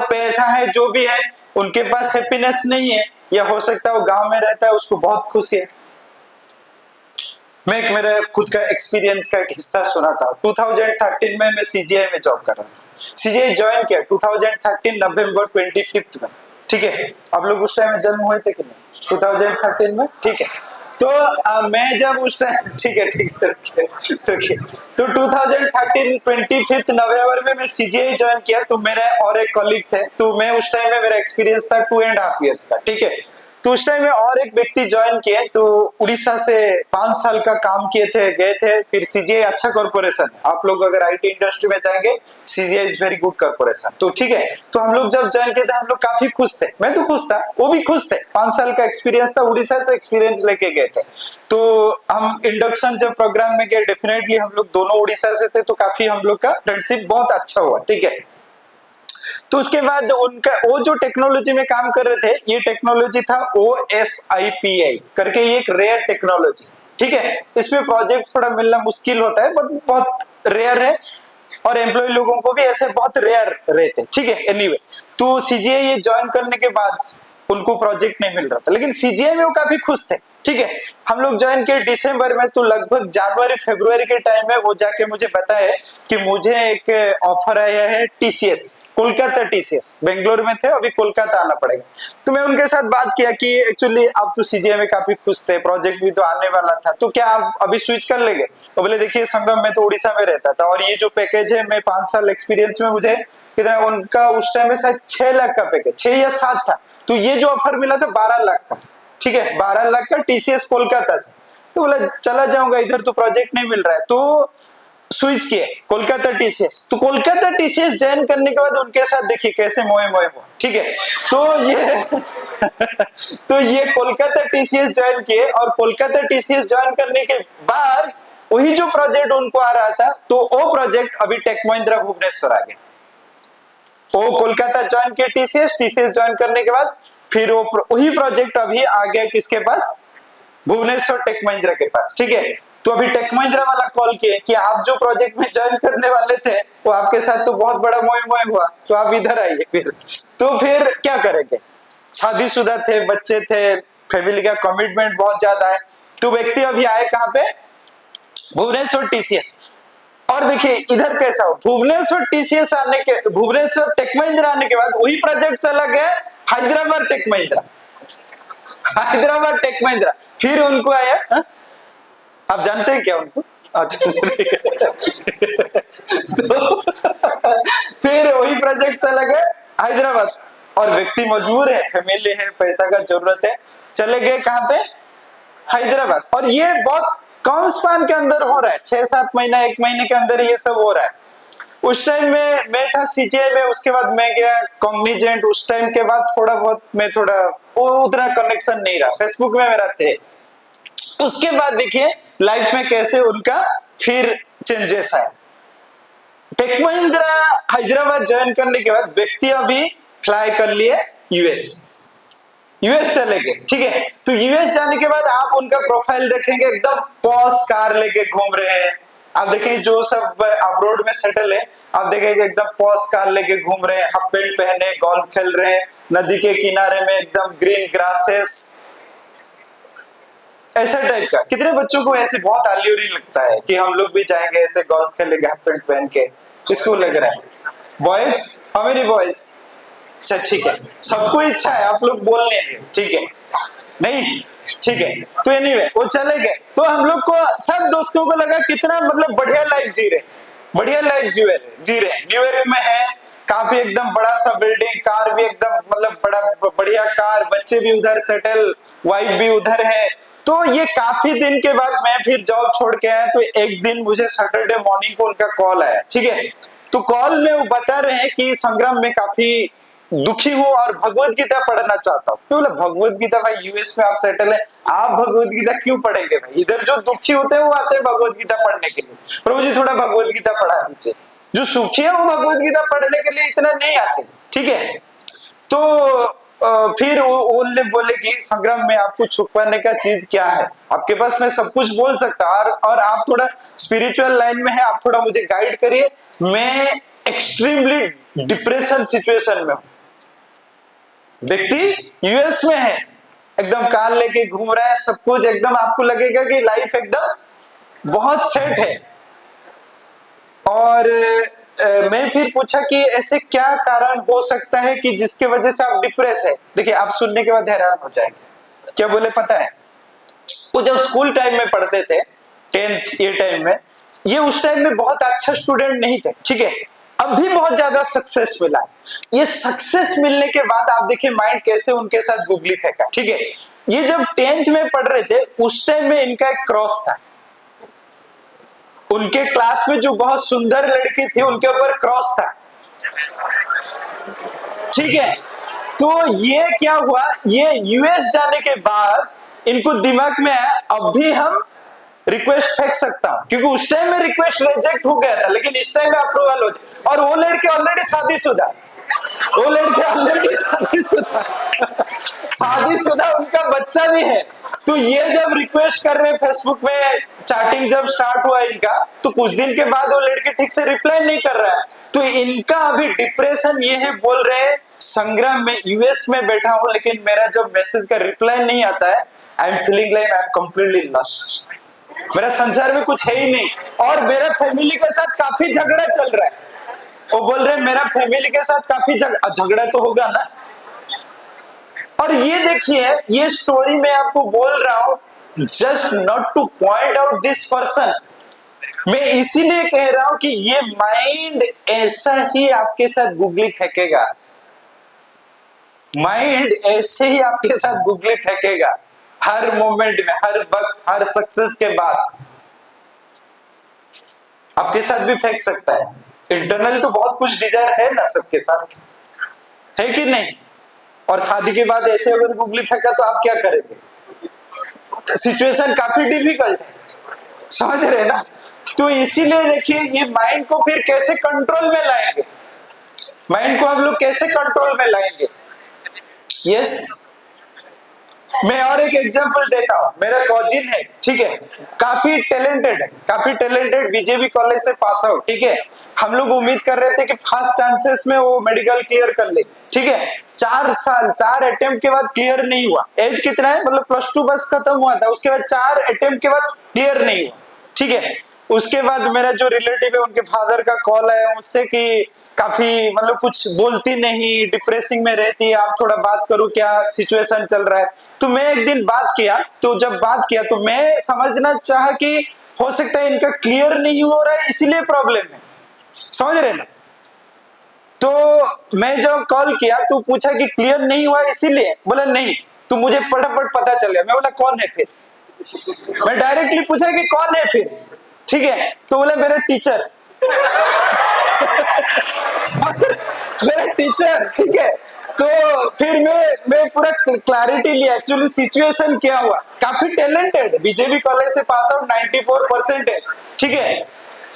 पैसा है, जो भी है उनके पास हैप्पीनेस नहीं है, या हो सकता है वो गांव में रहता है उसको बहुत खुशी है। मैं एक मेरे खुद का एक्सपीरियंस का एक हिस्सा सुना था। 2013 में मैं सीजीआई में जॉब कर रहा था, सीजीआई ज्वाइन किया 2013 नवंबर 25 में। ठीक है, आप लोग उस टाइम में जन्म हुए थे कि नहीं? 2013 में। ठीक है, तो मैं जब उस टाइम ठीक है तो 2013 25 नवंबर में मैं सीजीआई ज्वाइन किया। तो मेरा और एक कलीग थे, तो मैं उस टाइम में मेरा एक्सपीरियंस था 2.5 इयर्स का। ठीक है, तो उस टाइम में और एक व्यक्ति ज्वाइन किए, तो उड़ीसा से 5 साल का काम किए थे, गए थे। फिर सीजीआई अच्छा कॉर्पोरेशन है, आप लोग अगर आईटी इंडस्ट्री में जाएंगे CGI is very good corporation. तो ठीक है, तो हम लोग जब ज्वाइन किए थे हम लोग काफी खुश थे, मैं तो खुश था, वो भी खुश थे। 5 साल का एक्सपीरियंस था, उड़ीसा से एक्सपीरियंस लेके गए थे। तो हम इंडक्शन जब प्रोग्राम में गए, डेफिनेटली हम लोग दोनों उड़ीसा से थे, तो काफी हम लोग का फ्रेंडशिप बहुत अच्छा हुआ। ठीक है, तो उसके बाद उनका वो जो टेक्नोलॉजी में काम कर रहे थे, ये टेक्नोलॉजी था OSIPI करके, ये एक रेयर टेक्नोलॉजी। ठीक है, इसमें प्रोजेक्ट थोड़ा मिलना मुश्किल होता है, बट बहुत रेयर है, और एम्प्लॉय लोगों को भी ऐसे बहुत रेयर रहते। ठीक है, एनीवे, तो सीजीआई ये ज्वाइन करने के बाद उनको प्रोजेक्ट नहीं मिल रहा था, लेकिन सीजीआई में वो काफी खुश थे। ठीक है, हम लोग ज्वाइन किए दिसंबर में, तो लगभग जनवरी फरवरी के टाइम में वो जाके मुझे बताया कि मुझे एक ऑफर आया है टीसीएस, कोलकाता टीसीएस, बेंगलोर में थे, अभी कोलकाता आना पड़ेगा। तो मैं उनके साथ बात किया कि एक्चुअली आप तो सीजीआई में काफी खुश थे, प्रोजेक्ट भी तो आने वाला था, तो क्या आप अभी स्विच कर लेंगे? तो बोले देखिए संगम में तो उड़ीसा में रहता था, और ये जो पैकेज है, मैं 5 साल एक्सपीरियंस में मुझे कितना, उनका उस टाइम में शायद 6 लाख का पैकेज, 6 या 7 था, तो ये जो ऑफर मिला था 12 लाख का। ठीक है, 12 लाख का टीसीएस कोलकाता से। तो बोला चला जाऊंगा, इधर तो प्रोजेक्ट नहीं मिल रहा है, तो स्विच किए कोलकाता टीसीएस। तो कोलकाता टीसीएस ज्वाइन करने के बाद उनके साथ देखिए कैसे मोए हुआ। ठीक है, तो ये कोलकाता टीसीएस ज्वाइन किए, और कोलकाता टीसीएस ज्वाइन करने के बाद वही जो प्रोजेक्ट उनको आ रहा था, तो वो प्रोजेक्ट अभी टेक महिंद्रा भुवनेश्वर आ गया। वो कोलकाता ज्वाइन किए टीसीएस ज्वाइन करने के बाद फिर वो वही प्रोजेक्ट अभी आ गया किसके पास? भुवनेश्वर टेक महिंद्रा के पास। ठीक है, तो अभी टेक महिंद्रा वाला कॉल किए कि आप जो प्रोजेक्ट में ज्वाइन करने वाले थे वो आपके साथ तो बहुत बड़ा मोए हुआ, तो आप इधर आइए। तो फिर क्या करेंगे? शादीशुदा थे, बच्चे थे, फैमिली का कमिटमेंट बहुत ज्यादा है, तो व्यक्ति अभी आए कहाँ पे? भुवनेश्वर टीसीएस। और देखिए इधर कैसा हो, भुवनेश्वर टीसीएस आने के, भुवनेश्वर टेक महिंद्रा आने के बाद वही प्रोजेक्ट चला गया हैदराबाद टेक महिंद्रा, हैदराबाद टेक महिंद्रा। फिर उनको आया आप जानते हैं क्या उनको? अच्छा तो फिर वही प्रोजेक्ट चला गया हैदराबाद, और व्यक्ति मजबूर है, फैमिली है, पैसा का जरूरत है, चले गए कहां पे? हैदराबाद। और ये बहुत कम स्पान के अंदर हो रहा है, 6-7 महीना 1 महीने के अंदर ये सब हो रहा है। उस टाइम में मैं था सीजीआई में, उसके बाद मैं गया कॉग्निजेंट, उस टाइम के बाद थोड़ा बहुत मैं थोड़ा उतना कनेक्शन नहीं रहा, फेसबुक में मेरा थे। उसके बाद देखिए लाइफ में कैसे उनका फिर चेंजेस आए। टेक महिंद्रा हैदराबाद ज्वाइन करने के बाद व्यक्ति अभी फ्लाई कर लिए यूएस चले गए, ठीक है। तो यूएस जाने के बाद आप उनका प्रोफाइल देखेंगे, एकदम पॉश कार लेके घूम रहे हैं। आप देखेंगे जो सब अब्रोड में सेटल है, आप देखेंगे एकदम पॉश कार लेके घूम रहे हैं, हाफ पैंट पहने, गोल्फ खेल रहे हैं, नदी के किनारे में एकदम ग्रीन ग्रासेस, ऐसा टाइप का। कितने बच्चों को ऐसे बहुत आल्यूरी लगता है कि हम लोग भी जाएंगे ऐसे गोल्फ खेलेंगे हाफ पैंट पहन के, किसको लग रहा है? Boys, how many boys? अच्छा ठीक है, सबको इच्छा है, आप लोग बोल लेंगे, ठीक है, नहीं ठीक है। तो एनीवे वो चले गए, तो हम लोग को सब दोस्तों को लगा कितना मतलब बढ़िया लाइफ जी रहे, बढ़िया लाइफ जी रहे। न्यूयॉर्क में है, काफी एकदम बड़ा सा बिल्डिंग, कार भी एकदम मतलब बड़ा बढ़िया कार, बच्चे भी उधर सेटल, वाइफ भी उधर है। तो ये काफी दिन के बाद मैं फिर जॉब छोड़ के आया, तो एक दिन मुझे सैटरडे मॉर्निंग को उनका कॉल आया, ठीक है। तो कॉल में वो बता रहे हैं कि संग्राम में काफी दुखी हूँ और भगवत गीता पढ़ना चाहता हूँ। तो बोला भगवत गीता, भाई यूएस में आप सेटल है, आप भगवत गीता क्यों पढ़ेंगे भाई? इधर जो दुखी होते हैं वो आते हैं भगवत गीता पढ़ने के लिए, प्रभु जी थोड़ा भगवत गीता पढ़ा दीजिए। जो सुखी है वो भगवत गीता पढ़ने के लिए इतना नहीं आते, ठीक है। तो फिर वो बोले कि संग्राम में आपको छुपाने का चीज क्या है? आपके पास मैं सब कुछ बोल सकता और आप थोड़ा स्पिरिचुअल लाइन में है, आप थोड़ा मुझे गाइड करिए, मैं एक्सट्रीमली डिप्रेशन सिचुएशन में हूं। व्यक्ति यूएस में है, एकदम कार लेके घूम रहा है, सब कुछ एकदम आपको लगेगा कि लाइफ एकदम बहुत सेट है। और मैं फिर पूछा कि ऐसे क्या कारण हो सकता है कि जिसके वजह से आप डिप्रेस है? देखिए आप सुनने के बाद हैरान हो जाएंगे। क्या बोले पता है? वो जब स्कूल टाइम में पढ़ते थे, 10th ये टाइम में, ये उस टाइम में बहुत अच्छा स्टूडेंट नहीं थे, ठीक है। अब भी बहुत ज्यादा सक्सेस मिला। ये सक्सेस मिलने के बाद आप देखिए माइंड कैसे उनके साथ गुगली फेंका, ठीक है। ये जब 10th में पढ़ रहे थे उस टाइम में इनका एक क्रॉस था, उनके क्लास में जो बहुत सुंदर लड़की थी उनके ऊपर क्रॉस था, ठीक है। तो ये क्या हुआ, ये यूएस जाने के बाद इनको दिमाग में आया अब भी हम रिक्वेस्ट फेंक सकता हूं, क्योंकि उस टाइम में रिक्वेस्ट रिजेक्ट हो गया था, लेकिन इस टाइम में अप्रूवल हो जाए। और वो लड़के ऑलरेडी शादीशुदा, वो लड़के ऑलरेडी शादीशुदा, उनका बच्चा भी है। तो ये जब रिक्वेस्ट कर रहे हैं फेसबुक में, चैटिंग जब स्टार्ट हुआ इनका, तो कुछ दिन के बाद वो लड़के ठीक से रिप्लाई नहीं कर रहा है। तो इनका अभी डिप्रेशन ये है, बोल रहे हैं संग्राम में यूएस में बैठा हूं, लेकिन मेरा जब मैसेज का रिप्लाई नहीं आता है, I am feeling like I am completely lost, मेरा संसार में कुछ है ही नहीं, और मेरा फैमिली के साथ काफी झगड़ा चल रहा है। वो बोल रहे हैं मेरा फैमिली के साथ काफी झगड़ा तो होगा ना। और ये देखिए, ये स्टोरी मैं आपको बोल रहा हूं just not two point out this person, मैं इसीलिए कह रहा हूं कि ये माइंड ऐसा ही आपके साथ गुगली फेंकेगा, माइंड ऐसे ही आपके साथ गुगली फेंकेगा हर मोमेंट में, हर वक्त, हर सक्सेस के बाद आपके साथ भी फेंक सकता है। इंटरनल तो बहुत कुछ डिजायर है ना सबके साथ, है कि नहीं? और शादी के बाद ऐसे अगर गुगली फेंका तो आप क्या करेंगे? सिचुएशन काफी डिफिकल्ट है, समझ रहे ना। तो इसीलिए देखिए ये माइंड को फिर कैसे कंट्रोल में लाएंगे, माइंड को हम लोग कैसे कंट्रोल में लाएंगे? यस, मैं और एक एग्जांपल देता हूं। मेरा कॉजिन है, ठीक है, काफी टैलेंटेड है, काफी टैलेंटेड, बीजेपी कॉलेज से पास आउट, ठीक है। हम लोग उम्मीद कर रहे थे कि फर्स्ट चांसेस में वो मेडिकल क्लियर कर ले, ठीक है। 4 साल 4 अटेम्प्ट के बाद क्लियर नहीं हुआ। एज कितना है, मतलब +2 बस खत्म हुआ था, उसके बाद 4 अटेम्प्ट के बाद क्लियर नहीं हुआ, ठीक है। उसके बाद मेरा जो रिलेटिव है उनके फादर का कॉल आया मुझसे कि काफी मतलब कुछ बोलती नहीं, डिप्रेसिंग में रहती है, आप थोड़ा बात करो, क्या सिचुएशन चल रहा है। तो मैं एक दिन बात किया, तो जब बात किया तो मैं समझना चाहा कि हो सकता है इनका क्लियर नहीं हो रहा है इसीलिए प्रॉब्लम है, समझ रहे ना। तो मैं जब कॉल किया तो पूछा कि क्लियर नहीं हुआ इसीलिए, बोला नहीं, तो मुझे फटाफट पता चल गया। मैं बोला कौन है फिर? मैं डायरेक्टली पूछा कि कौन है फिर, ठीक है, तो बोले मेरा टीचर। मेरा टीचर, ठीक है। तो फिर मैं पूरा क्लैरिटी लिया एक्चुअली सिचुएशन क्या हुआ। काफी टैलेंटेड, बीजेपी कॉलेज से पास आउट 94%, ठीक है।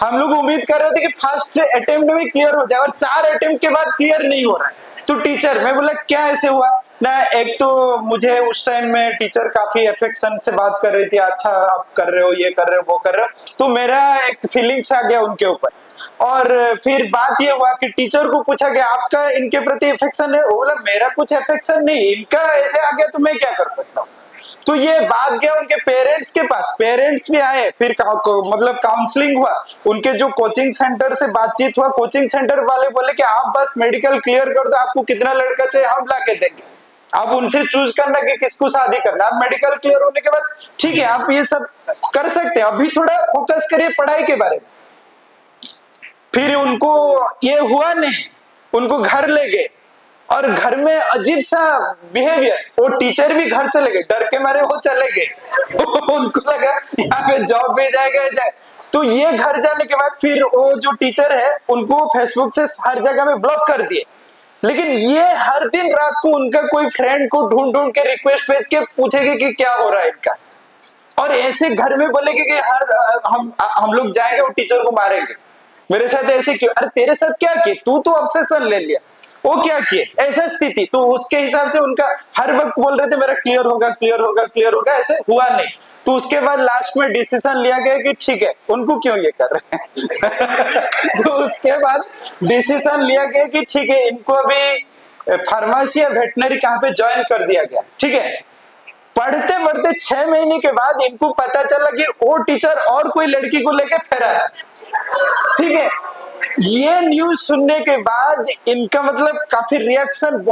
हम लोग उम्मीद कर रहे थे कि फर्स्ट अटेम्प्ट में क्लियर हो जाए और 4 अटेम्प्ट के बाद क्लियर नहीं हो रहा है। तो टीचर, मैं बोला क्या ऐसे हुआ ना, एक तो मुझे उस टाइम में टीचर काफी अफेक्शन से बात कर रही थी, अच्छा आप कर रहे हो, ये कर रहे हो, वो कर रहे हो, तो मेरा एक फीलिंग्स आ गया उनके ऊपर। और फिर बात ये हुआ कि टीचर को पूछा गया आपका इनके प्रति अफेक्शन है, वो बोला मेरा कुछ अफेक्शन नहीं, इनका ऐसे आ गया तो मैं क्या कर सकता हूँ। तो ये बात गया उनके पेरेंट्स के पास, पेरेंट्स भी आए, फिर मतलब काउंसलिंग हुआ, उनके जो कोचिंग सेंटर से बातचीत हुआ, कोचिंग सेंटर वाले बोले कि आप बस मेडिकल क्लियर कर दो, आपको कितना लड़का चाहिए हम ला के देंगे, आप उनसे चूज करना कि किसको शादी करना। आप मेडिकल क्लियर होने के बाद ठीक है आप ये सब कर सकते हैं, अभी थोड़ा फोकस करिए पढ़ाई के बारे में। फिर उनको ये हुआ नहीं, उनको घर ले गए और घर में अजीब सा बिहेवियर, वो टीचर भी घर चले गए, डर के मारे वो चले गए। उनको लगा यहाँ पे जॉब भी जाएगा। तो ये घर जाने के बाद फिर वो जो टीचर है उनको फेसबुक से हर जगह में ब्लॉक कर दिए। लेकिन ये हर दिन रात को उनका कोई फ्रेंड को ढूंढ ढूंढ के रिक्वेस्ट भेज के पूछेगी कि क्या हो रहा है इनका, और ऐसे घर में बोलेगी कि हम लोग जाएंगे और टीचर को मारेंगे। मेरे साथ ऐसे क्यों, अरे तेरे साथ क्या किए, तू तो ऑब्सेशन ले लिया, वो क्या किए, ऐसा स्थिति। तो उसके हिसाब से उनका हर वक्त बोल रहे थे मेरा क्लियर होगा, क्लियर होगा, क्लियर होगा, ऐसे हुआ नहीं। तो उसके बाद लास्ट में डिसीजन लिया गया कि ठीक है उनको क्यों ये कर रहे हैं। तो उसके बाद डिसीजन लिया गया कि ठीक है इनको अभी फार्मेसी या वेटनरी कहाँ पे ज्वाइन कर दिया गया, ठीक है। पढ़ते पढ़ते 6 महीने के बाद इनको पता चला कि वो टीचर और कोई लड़की को लेके फेरा है, ठीक है। ये न्यूज सुनने के बाद इनका मतलब काफी रिएक्शन,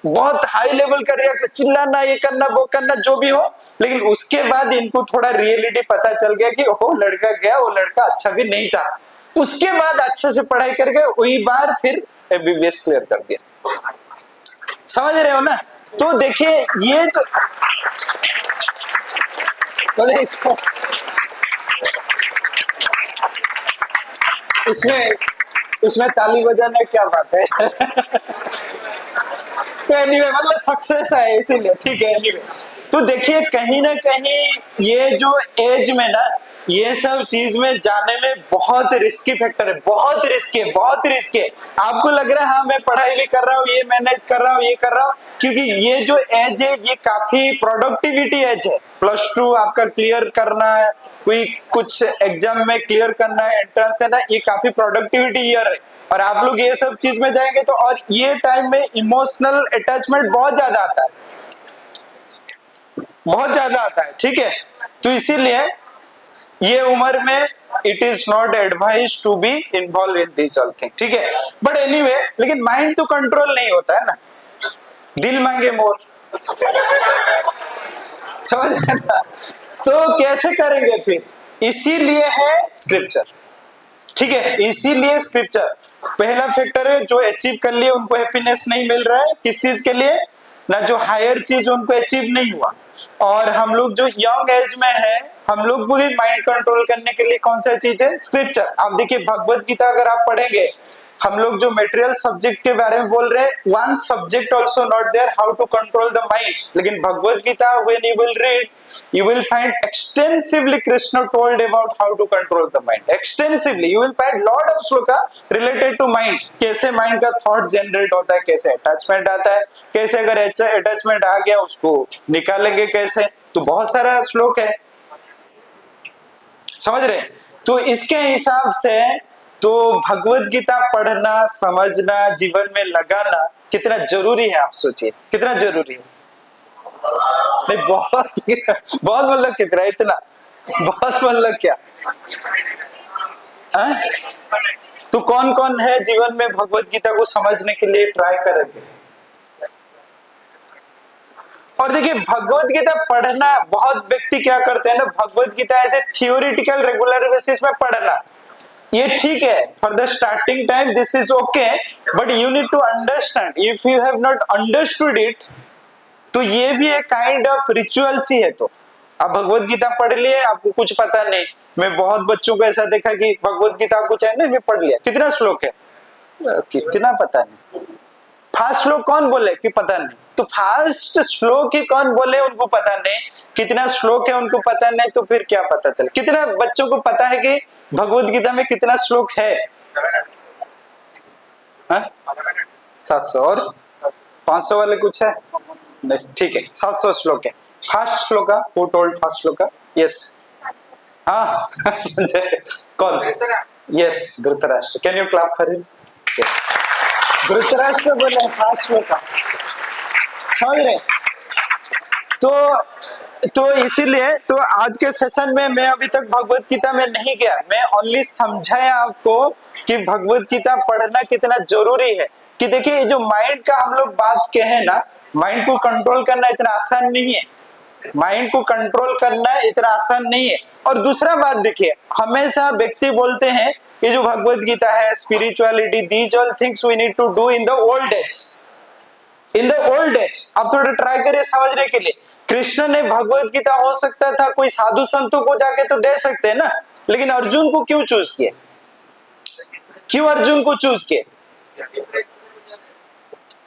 बहुत हाई लेवल का रिएक्शन, चिल्लाना, ये करना, वो करना, जो भी हो। लेकिन उसके बाद इनको थोड़ा रियलिटी पता चल गया कि वो लड़का गया, वो लड़का अच्छा भी नहीं था। उसके बाद अच्छे से पढ़ाई करके वही बार फिर एमबीबीएस क्लियर कर दिया। समझ रहे हो ना। तो देखिए ये तो इसमें ताली बजाना क्या बात है। तो एनीवे मतलब सक्सेस है इसीलिए, ठीक है। एनीवे तो देखिए कहीं ना कहीं ये जो एज में ना ये सब चीज में जाने में बहुत रिस्की फैक्टर है, बहुत रिस्की है, बहुत रिस्की है। आपको लग रहा है हाँ मैं पढ़ाई भी कर रहा हूँ, ये मैनेज कर रहा हूँ, ये कर रहा हूँ, क्योंकि ये जो एज है ये काफी प्रोडक्टिविटी एज है। +2 आपका क्लियर करना है, कोई कुछ एग्जाम में क्लियर करना है, एंट्रेंस देना, ये काफी प्रोडक्टिविटी ईयर है। और आप लोग ये सब चीज में जाएंगे तो, और ये टाइम में इमोशनल अटैचमेंट बहुत ज्यादा आता है, बहुत ज्यादा आता है, ठीक है। तो इसीलिए ये उम्र में it is not advise to be involve in this all thing, ठीक है। बट एनीवे लेकिन माइंड तो कंट्रोल नहीं होता है ना, दिल मांगे मोर, समझ ना। तो कैसे करेंगे फिर, इसीलिए है स्क्रिप्चर, ठीक है। इसीलिए स्क्रिप्चर पहला फैक्टर है, जो अचीव कर लिए उनको हैप्पीनेस नहीं मिल रहा है, किस चीज के लिए ना, जो हायर चीज उनको अचीव नहीं हुआ। और हम लोग जो यंग एज में है, हम लोग पूरी माइंड कंट्रोल करने के लिए कौन सा चीज है, स्क्रिप्चर। आप देखिए भगवत गीता अगर आप पढ़ेंगे, हम लोग जो मटेरियल सब्जेक्ट के बारे में बोल रहे हैं, one subject also not there how to control the mind. लेकिन Bhagavad Gita when you will read, you will find extensively Krishna told about how to control the mind. Extensively you will find lot of shloka related to mind, कैसे माइंड का थॉट जनरेट होता है, कैसे अटैचमेंट आता है, कैसे अगर अटैचमेंट आ गया उसको निकालेंगे कैसे। तो बहुत सारा श्लोक है, समझ रहे। तो इसके हिसाब से तो भगवत गीता पढ़ना, समझना, जीवन में लगाना कितना जरूरी है, आप सोचिए कितना जरूरी है। नहीं बहुत बहुत मतलब कितना, इतना बहुत मतलब क्या है? तो कौन कौन है जीवन में भगवत गीता को समझने के लिए ट्राई करेंगे। और देखिए भगवत गीता पढ़ना, बहुत व्यक्ति क्या करते हैं ना, भगवत गीता ऐसे थियोरिटिकल रेगुलर बेसिस में पढ़ना, ये ठीक है for the starting time, this is okay, but you need to understand, if you have not understood it तो ये भी एक काइंड ऑफ रिचुअल्स ही है। तो आप भगवत गीता पढ़ लिए, आपको कुछ पता नहीं। मैं बहुत बच्चों को ऐसा देखा कि भगवत गीता आपको चाहिए, नहीं मैं पढ़ लिया, कितना श्लोक है, कितना पता नहीं। फास्ट श्लोक कौन बोले कि पता नहीं, तो फास्ट श्लोक ही कौन बोले उनको पता नहीं, कितना श्लोक है उनको पता नहीं, तो फिर क्या पता चले। कितना बच्चों को पता है कि भगवत गीता में कितना श्लोक है? 700 और 500 वाले कुछ है नहीं, ठीक है 700 श्लोक है। फास्ट श्लोक हु टोल्ड फास्ट श्लोक? यस, हाँ संजय कौन? Yes, Dhritarashtra. Can you clap for him? Dhritarashtra बोले फास्ट श्लोक, समझ रहे? तो इसीलिए तो आज के सेशन में मैं अभी तक भगवत गीता में नहीं गया, मैं ओनली समझाया आपको कि भगवत गीता पढ़ना कितना जरूरी है। कि देखिए जो माइंड का हम लोग बात कहे ना, माइंड को कंट्रोल करना इतना आसान नहीं है, माइंड को कंट्रोल करना इतना आसान नहीं है। और दूसरा बात देखिए, हमेशा व्यक्ति बोलते हैं ये जो भगवत गीता है, spirituality, these all things we need to do in the old age, in the old age. आप थोड़ा ट्राई करिए समझने के लिए। कृष्ण ने भगवत गीता हो सकता था कोई साधु संतों को जाके तो दे सकते हैं ना, लेकिन अर्जुन को क्यों चूज किए? क्यों अर्जुन को चूज किए?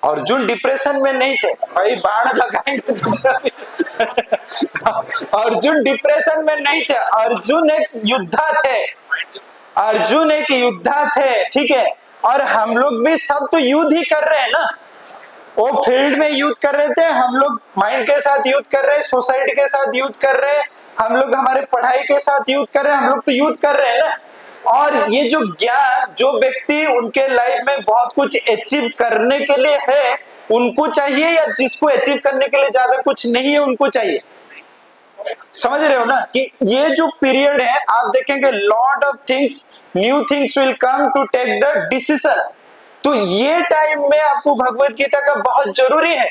अर्जुन डिप्रेशन में नहीं थे भाई, बाण लगाएंगे तो अर्जुन डिप्रेशन में नहीं थे, अर्जुन एक योद्धा थे, अर्जुन एक योद्धा थे, ठीक है। और हम लोग भी सब तो युद्ध ही कर रहे हैं ना, वो फील्ड में युद्ध कर रहे थे, हम लोग माइंड के साथ युद्ध कर रहे हैं, सोसाइटी के साथ युद्ध कर रहे हैं, हम लोग हमारे पढ़ाई के साथ युद्ध कर रहे हैं, हम लोग तो युद्ध कर रहे हैं ना। और ये जो ज्ञान, जो व्यक्ति उनके लाइफ में बहुत कुछ अचीव करने के लिए है उनको चाहिए, या जिसको अचीव करने के लिए ज्यादा कुछ नहीं है उनको चाहिए? समझ रहे हो ना कि ये जो पीरियड है आप देखेंगे lot of things, new things will come to take the decision. तो ये टाइम में आपको भगवत गीता का बहुत जरूरी है।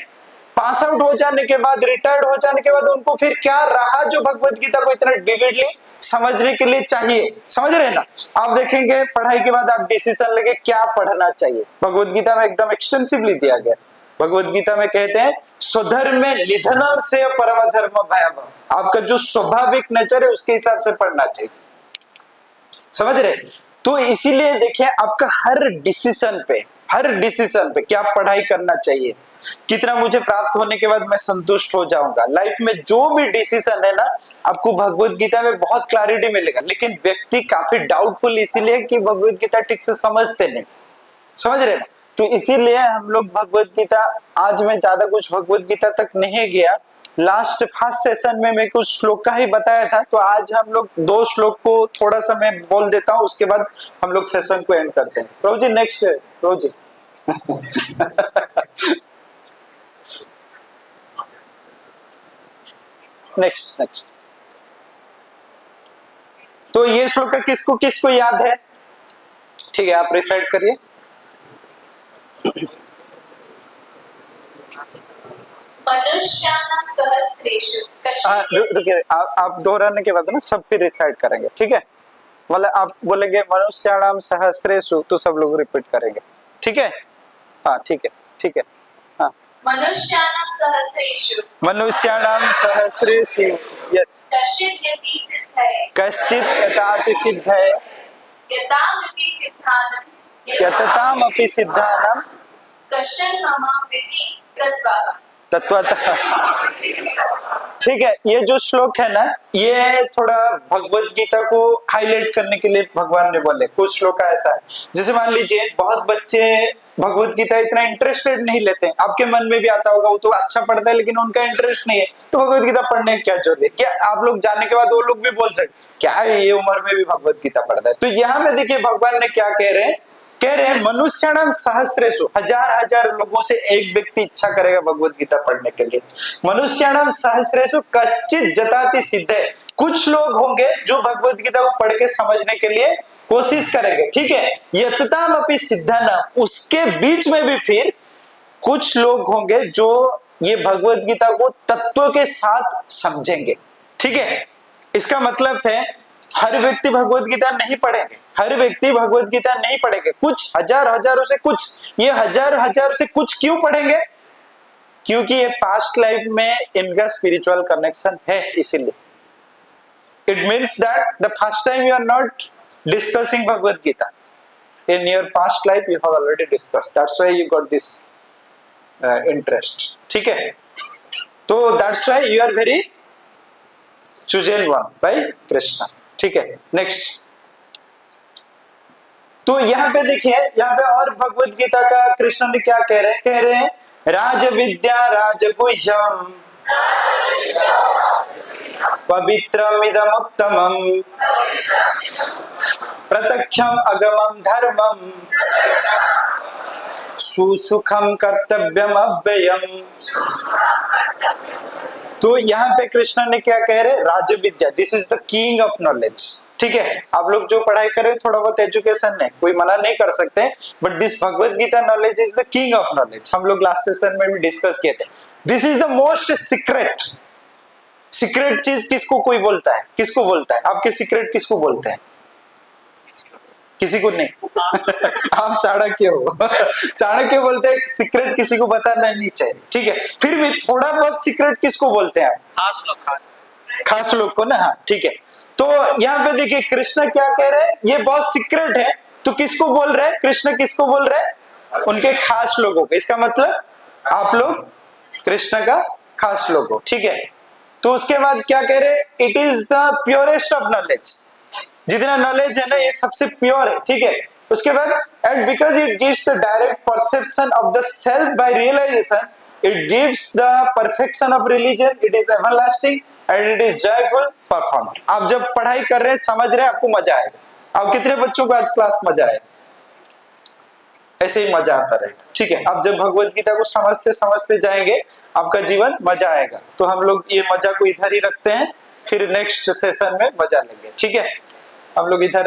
पास आउट हो जाने के बाद, रिटायर्ड हो जाने के बाद उनको फिर क्या रहा जो भगवत गीता को इतना विविडली समझने के लिए चाहिए, समझ रहे ना? आप देखेंगे पढ़ाई के बाद आप डिसीजन लेके क्या पढ़ना चाहिए, भगवत गीता में एकदम एक्सटेंसिवली दिया गया। भगवत गीता में कहते हैं स्वधर्म में निधनम श्रेय परम धर्म भयावह। आपका जो स्वाभाविक नेचर है उसके हिसाब से पढ़ना चाहिए, समझ रहे? तो इसीलिए देखिए आपका हर डिसीजन पे क्या पढ़ाई करना चाहिए, कितना मुझे प्राप्त होने के बाद मैं संतुष्ट हो जाऊंगा, लाइफ में जो भी डिसीजन है ना आपको भगवत गीता में बहुत क्लैरिटी मिलेगा। लेकिन व्यक्ति काफी डाउटफुल इसीलिए कि भगवत गीता ठीक से समझते नहीं, समझ रहे ना? तो इसीलिए हम लोग भगवत गीता, आज मैं ज्यादा कुछ भगवत गीता तक नहीं गया, लास्ट फर्स्ट सेशन में मैं कुछ श्लोक का ही बताया था, तो आज हम लोग 2 श्लोक को थोड़ा सा मैं बोल देता हूँ, उसके बाद हम लोग सेशन को एंड करते हैं। प्रभु जी नेक्स्ट, प्रभु जी नेक्स्ट। तो ये श्लोक का किसको किसको याद है? ठीक है, आप रिसाइट करिए। मनुष्याणां सहस्रेषु रुकिए, आप दोहराने के बाद ना सब फिर रिसाइट करेंगे, ठीक है? मतलब आप बोलेंगे मनुष्याणां सहस्रेषु तो सब लोग रिपीट करेंगे, ठीक है? हाँ ठीक है। हाँ, मनुष्याणां सहस्रेषु यस कश्चित् यताति सिद्धये यततामपि सिद्धानां कश्चन ममाप्रीति तत्त्वः। तत्वतः, ठीक है। ये जो श्लोक है ना, ये थोड़ा भगवत गीता को हाईलाइट करने के लिए भगवान ने बोले। कुछ श्लोक ऐसा है, जैसे मान लीजिए बहुत बच्चे भगवत गीता इतना इंटरेस्टेड नहीं लेते हैं, आपके मन में भी आता होगा वो तो अच्छा पढ़ता है लेकिन उनका इंटरेस्ट नहीं है, तो भगवत गीता पढ़ने की क्या जरूरत है? क्या आप लोग जाने के बाद वो लोग भी बोल सकते क्या है ये उम्र में भी भगवत गीता पढ़ता है? तो यहाँ में देखिए भगवान ने क्या कह रहे हैं, मनुष्याणां सहस्रेषु, हजार लोगों से एक व्यक्ति इच्छा करेगा भगवत गीता पढ़ने के लिए। मनुष्याणां सहस्रेषु कश्चित् जताति सिद्धये, कुछ लोग होंगे जो भगवत गीता को पढ़ के समझने के लिए कोशिश करेंगे, ठीक है? यततामपि सिद्धानां, उसके बीच में भी फिर कुछ लोग होंगे जो ये भगवत गीता को तत्व के साथ समझेंगे, ठीक है? इसका मतलब है हर व्यक्ति भगवत गीता नहीं पढ़ेंगे, हर व्यक्ति भगवत गीता नहीं पढ़ेंगे, कुछ हजारों से कुछ, ये हजारों से कुछ क्यों पढ़ेंगे? क्योंकि ये पास्ट लाइफ में इनका स्पिरिचुअल कनेक्शन है, इसीलिए It means that the first time you are not discussing Bhagavad Gita. In your past life you have already discussed. That's why you got this interest. ठीक है? तो that's why you are very chosen one by Krishna. ठीक है? Next. तो यहाँ पे देखिए, यहाँ पे और भगवत गीता का कृष्ण ने क्या कह रहे हैं? कह रहे हैं राज विद्या राजगुह्यम पवित्रमिदम् उत्तमम् प्रत्यक्षम अगमम धर्मम सुसुखम कर्तव्यम अव्ययम। तो यहाँ पे कृष्ण ने क्या कह रहे? राज विद्या, this is the king of knowledge. ठीक है, आप लोग जो पढ़ाई कर रहे हैं थोड़ा बहुत एजुकेशन है, कोई मना नहीं कर सकते, but this Bhagavad Gita knowledge is the king of knowledge. हम लोग लास्ट सेशन में भी डिस्कस किए थे। This is the most secret. Secret चीज किसको कोई बोलता है? किसको बोलता है? आपके सीक्रेट किसको बोलते हैं? किसी को नहीं। आप चाणक्य हो। चाणक्य बोलते हैं सीक्रेट किसी को बताना नहीं चाहिए। ठीक है, फिर भी थोड़ा बहुत सीक्रेट किसको बोलते हैं? खास लोग को ना। हाँ ठीक है, तो यहाँ पे देखिए कृष्ण क्या कह रहे हैं, ये बहुत सीक्रेट है। तो किसको बोल रहे हैं? कृष्ण किसको बोल रहे हैं? उनके खास लोगों को। इसका मतलब आप लोग कृष्ण का खास लोग हो। ठीक है, तो उसके बाद क्या कह रहे हैं? It is the purest of knowledge. जितना नॉलेज है ना ये सबसे प्योर है। ठीक है, उसके बाद and because it gives the direct perception of the self by realisation, it gives the perfection of religion, it is everlasting and it is joyful perform. आप जब पढ़ाई कर रहे हैं, समझ रहे हैं, आपको मजा आएगा। अब कितने बच्चों को आज क्लास मजा आएगा? ऐसे ही मजा आता रहेगा। ठीक है, आप जब भगवत गीता को समझते समझते जाएंगे, आपका जीवन मजा आएगा। तो हम लोग ये मजा को इधर ही रखते हैं, फिर नेक्स्ट सेशन में मजा लेंगे। ठीक है, हम लोग इधर